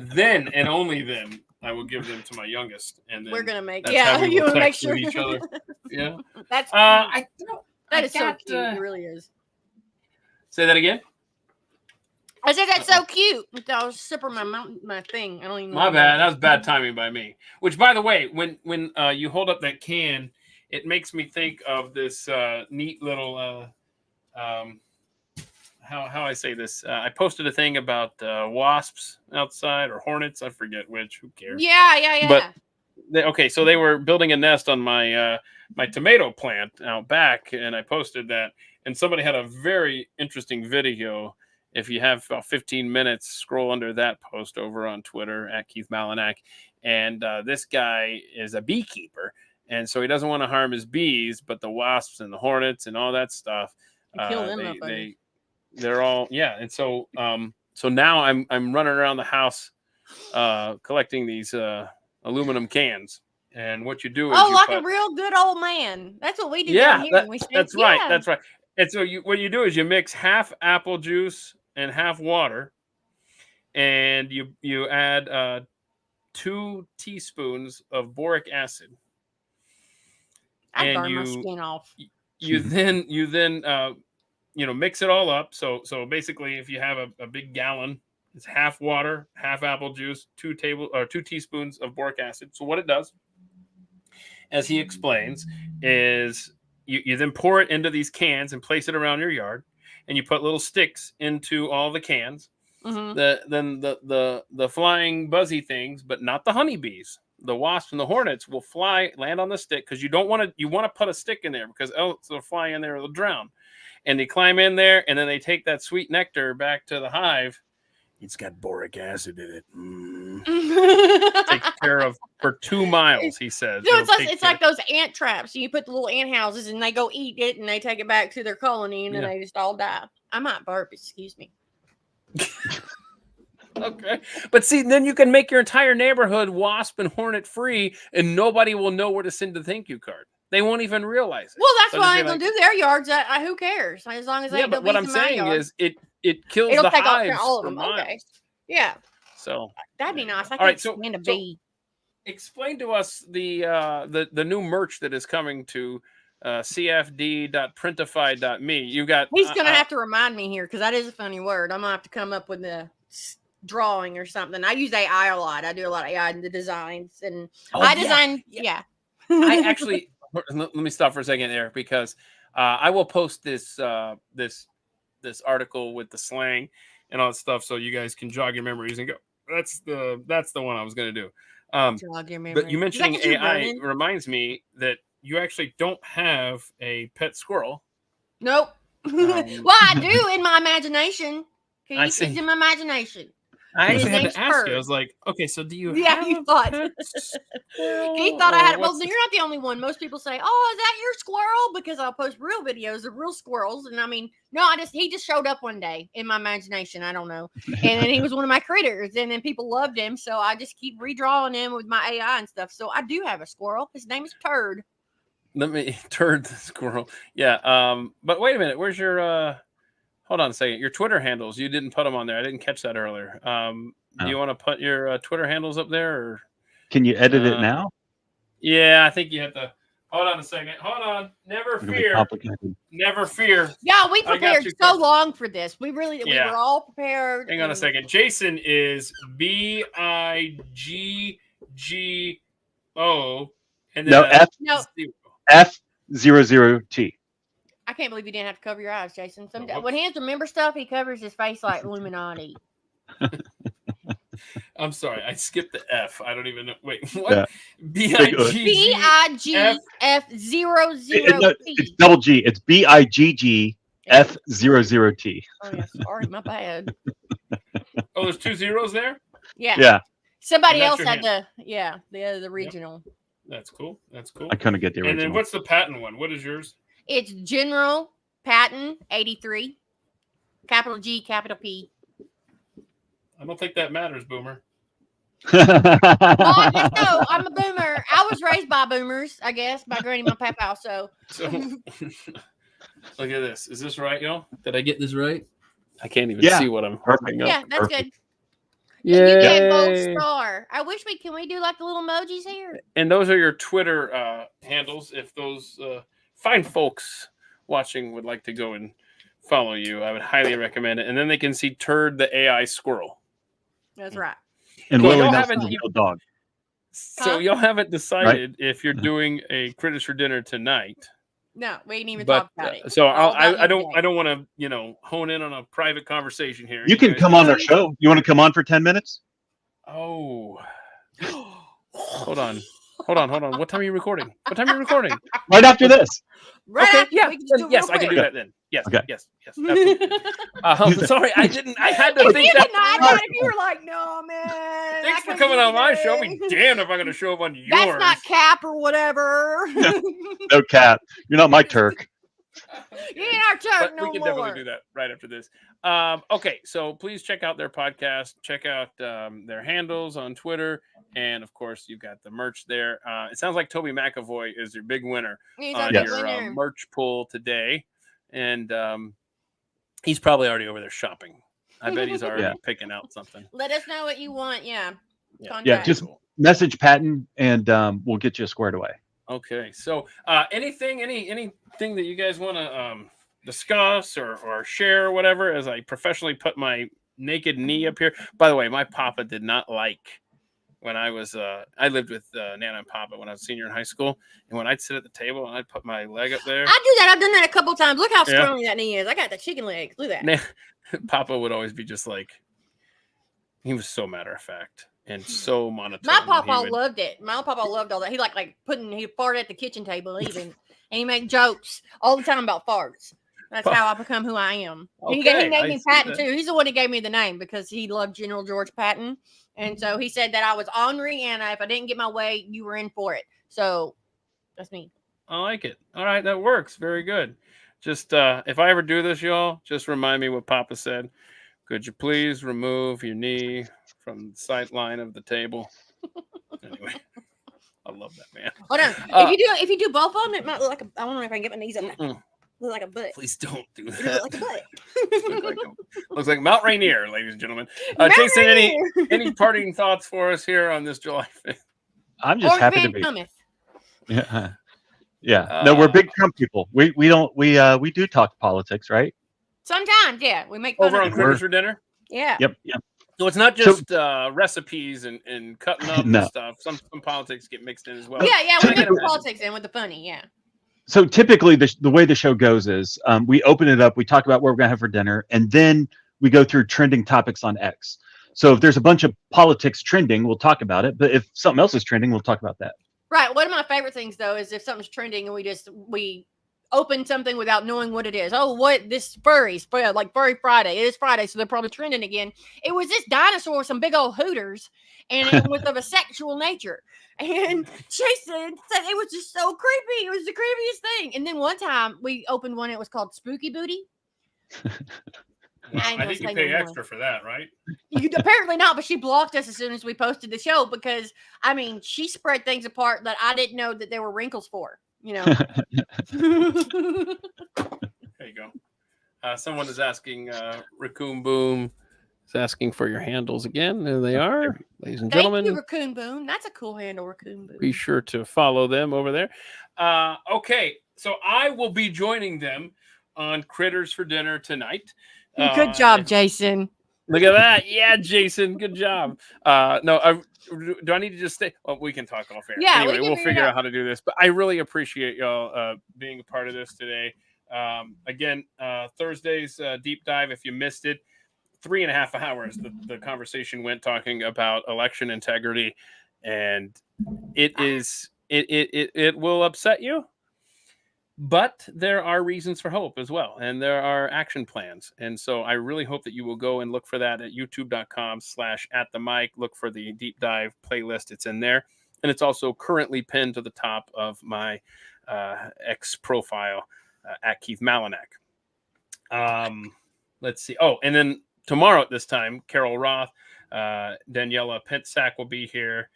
and only then I will give them to my youngest. And then We're gonna make how we you will want to make text sure with each other. Yeah. That's That is so cute. It really is. Say that again. I said that's so cute. I was sipping my thing. I don't even know. My bad. That was bad timing by me. Which, by the way, when you hold up that can, it makes me think of this neat little how I say this. I posted a thing about wasps outside or hornets. I forget which. Who cares? Yeah. But so they were building a nest on my my tomato plant out back, and I posted that. And somebody had a very interesting video. If you have about 15 minutes, scroll under that post over on Twitter at Keith Malinak. And this guy is a beekeeper. And so he doesn't want to harm his bees, but the wasps and the hornets and all that stuff, Kill them they're all, yeah. And so so now I'm running around the house collecting these aluminum cans. And what you do is a real good old man. That's what we do down here. That's right. That's right. And so what you do is you mix half apple juice and half water, and you add 2 teaspoons of boric acid. I burn my skin off. You then mix it all up. So basically, if you have a big gallon, it's half water, half apple juice, 2 teaspoons of boric acid. So what it does, as he explains, is you then pour it into these cans and place it around your yard, and you put little sticks into all the cans. Mm-hmm. The flying buzzy things, but not the honeybees. The wasps and the hornets will land on the stick because you want to put a stick in there because else they'll fly in there, they'll drown. And they climb in there, and then they take that sweet nectar back to the hive. It's got boric acid in it. Takes care of for 2 miles, he says. No, it's like those ant traps. You put the little ant houses, and they go eat it, and they take it back to their colony, and then they just all die. I might burp. Excuse me. Okay, but see, then you can make your entire neighborhood wasp and hornet free, and nobody will know where to send the thank you card. They won't even realize it. Well, that's why I'm gonna do their yards. Who cares? As long as they but what I'm saying is it kills It'll the take hives all of for them. miles. Okay. Yeah. So that'd be nice. I all right, can't stand a bee. Explain to us the new merch that is coming to cfd.printify.me. You got. He's gonna have to remind me here because that is a funny word. I'm gonna have to come up with a drawing or something. I use AI a lot. I do a lot of AI in the designs, and I design. Yeah. I actually let me stop for a second there because I will post this article with the slang and all that stuff so you guys can jog your memories and go. That's the one I was going to do. Jog your memory. But you mentioning AI reminds me that you actually don't have a pet squirrel. Nope. Well, I do in my imagination. It's in my imagination. I actually had to ask you. I was like, okay, so do you have you thought. Keith thought I had it. Well, what's you're not the only one. Most people say, oh, is that your squirrel? Because I'll post real videos of real squirrels. And I mean, no, he just showed up one day in my imagination. I don't know. And then he was one of my critters. And then people loved him. So I just keep redrawing him with my AI and stuff. So I do have a squirrel. His name is Turd. Let me Turd the squirrel. Yeah. But wait a minute. Where's your hold on a second. Your Twitter handles, you didn't put them on there. I didn't catch that earlier. Do you want to put your Twitter handles up there? Or can you edit it now? Yeah, I think you have to. Hold on a second. Hold on. Never fear. Never fear. Yeah, we prepared so long for this. We were all prepared. Hang on a second. Jason is BIGGO. And then F00T. I can't believe you didn't have to cover your eyes, Jason. When he has to remember stuff, he covers his face like Illuminati. I'm sorry, I skipped the F. I don't even know. Wait, what? Yeah. BIGGF00T. It's double G. It's BIGGF00T. Oh, yeah, sorry, my bad. Oh, there's 2 zeros there? Yeah. Somebody else had the regional. Yep. That's cool. I couldn't get the original. And then what's the Patton one? What is yours? It's General Patton 83. capital G, capital P. I don't think that matters, Boomer. Well, I guess so. I'm a boomer. I was raised by boomers, I guess, by Granny and my papa. So look at this. Is this right, y'all? Did I get this right? I can't even Yeah. see what I'm Perfect. holding up. yeah, that's Perfect. good. Yeah, you get gold Yay. star. I wish can we do like the little emojis here? And those are your Twitter handles. If those fine folks watching would like to go and follow you, I would highly recommend it. And then they can see Turd the AI squirrel. That's right. And So Willie y'all Nelson's haven't a real dog. So Huh? y'all haven't decided if you're doing a Critters for Dinner tonight. No, we didn't even But talk about it. so All about I don't midday. want to hone in on a private conversation here. You can guys come on our show. You want to come on for 10 minutes? Oh, hold on. What time are you recording? Right after this. Right Okay, after, yeah, we can just do it yes, real I can do quick. that then. Yes, Okay. yes, absolutely. Sorry, I didn't. I had to If think you that. denied that, if you were like, no, man. Thanks I for couldn't coming do on my show. I'll be today." damned if I'm going to show up on yours. That's not cap or whatever. No cap. You're not my Turk. You ain't our Turk But no we can more. definitely do that right after this. Okay, so please check out their podcast. Check out their handles on Twitter. And, of course, you've got the merch there. It sounds like Toby McAvoy is your big winner He's on our big your winner. merch pool today. And he's probably already over there shopping. I bet he's already picking out something. Let us know what you want. Yeah. Yeah, Contact. just message Patton and we'll get you squared away. Okay, so anything that you guys want to discuss or share or whatever, as I professionally put my naked knee up here. By the way, my papa did not like when I was I lived with Nana and Papa when I was a senior in high school, and when I'd sit at the table and I'd put my leg up there, I do that. I've done that a couple times. Look how Yeah. scrawny that knee is. I got the chicken legs. Look at that. Papa would always be just like, he was so matter of fact and so monotone. My and he papa would- loved it. My papa loved all that. He he farted at the kitchen table even, and he made jokes all the time about farts. That's how I become who I am. He Okay, named I me see Patton that. too. He's the one that gave me the name because he loved General George Patton, and so he said that I was ornery, and if I didn't get my way, you were in for it. So that's me. I like it. All right, that works. Very good. Just if I ever do this, y'all, just remind me what Papa said. Could you please remove your knee from the sight line of the table? Anyway, I love that, man. Hold on. If you do both of them, it might look like I wonder if I can get my knees up. Look like a butt. Please don't do It that. look like a butt. Looks like Mount Rainier, ladies and gentlemen. Mount Jason, Rainier. any parting thoughts for us here on this July 5th? I'm just Or happy to Van be. Cometh. Yeah. Yeah. No, we're big Trump people. We do talk politics, right? Sometimes, yeah, we make fun Over of on it. Critters for Dinner? Yeah. Yep. So it's not just recipes and cutting up No. and stuff. Some politics get mixed in as well. Yeah, I we can put the imagine. politics in with the funny, yeah. So typically the way the show goes is we open it up, we talk about what we're going to have for dinner, and then we go through trending topics on X. So if there's a bunch of politics trending, we'll talk about it. But if something else is trending, we'll talk about that. Right. One of my favorite things though is if something's trending and we open something without knowing what it is. Oh, what this furry Friday. It is Friday, so they're probably trending again. It was this dinosaur with some big old hooters and it was of a sexual nature. And Jason said it was just so creepy. It was the creepiest thing. And then one time we opened one, it was called Spooky Booty. Well, I ain't I gonna think you say pay no more. extra for that, right? You apparently not, but she blocked us as soon as we posted the show because I mean she spread things apart that I didn't know that there were wrinkles for. You know. There you go. Someone is asking, Raccoon Boom is asking for your handles again. There they are, ladies and Thank gentlemen. you, Raccoon Boom. That's a cool handle, Raccoon Boom. Be sure to follow them over there. Okay, so I will be joining them on Critters for Dinner tonight. Good job, Jason. Look at that. Yeah, Jason. Good job. No, do I need to just stay? Well, we can talk off air. Yeah, we anyway, can we'll figure it figure out. out how to do this. But I really appreciate y'all being a part of this today. Again, Thursday's deep dive, if you missed it, 3.5 hours the conversation went talking about election integrity, and it will upset you, but there are reasons for hope as well, and there are action plans. And so I really hope that you will go and look for that at youtube.com/atthemic. Look for the deep dive playlist. It's in there, and it's also currently pinned to the top of my X profile at Keith Malinak. let's see. Oh, and then tomorrow at this time, Carol Roth, Daniela Pentsack will be here.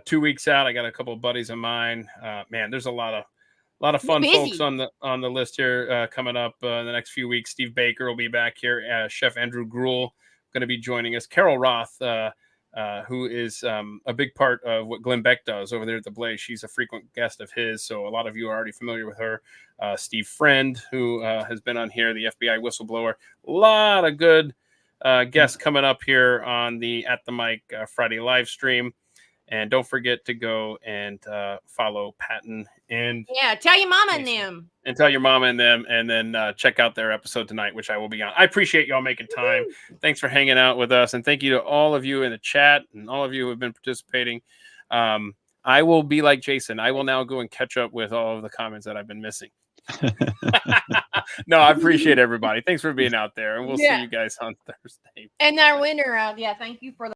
2 weeks out, I got a couple of buddies of mine. Man, there's a lot of fun folks on the list here coming up in the next few weeks. Steve Baker will be back here. Chef Andrew Gruel going to be joining us. Carol Roth, who is a big part of what Glenn Beck does over there at the Blaze. She's a frequent guest of his, so a lot of you are already familiar with her. Steve Friend, who has been on here, the FBI whistleblower. A lot of good guests coming up here on the At the Mic Friday live stream. And don't forget to go and follow Patton and tell your mama and them. And tell your mama and them, and then check out their episode tonight, which I will be on. I appreciate y'all making time. Thanks for hanging out with us, and thank you to all of you in the chat and all of you who have been participating. I will be like Jason. I will now go and catch up with all of the comments that I've been missing. No, I appreciate everybody. Thanks for being out there, and we'll see you guys on Thursday. And our winner, thank you for the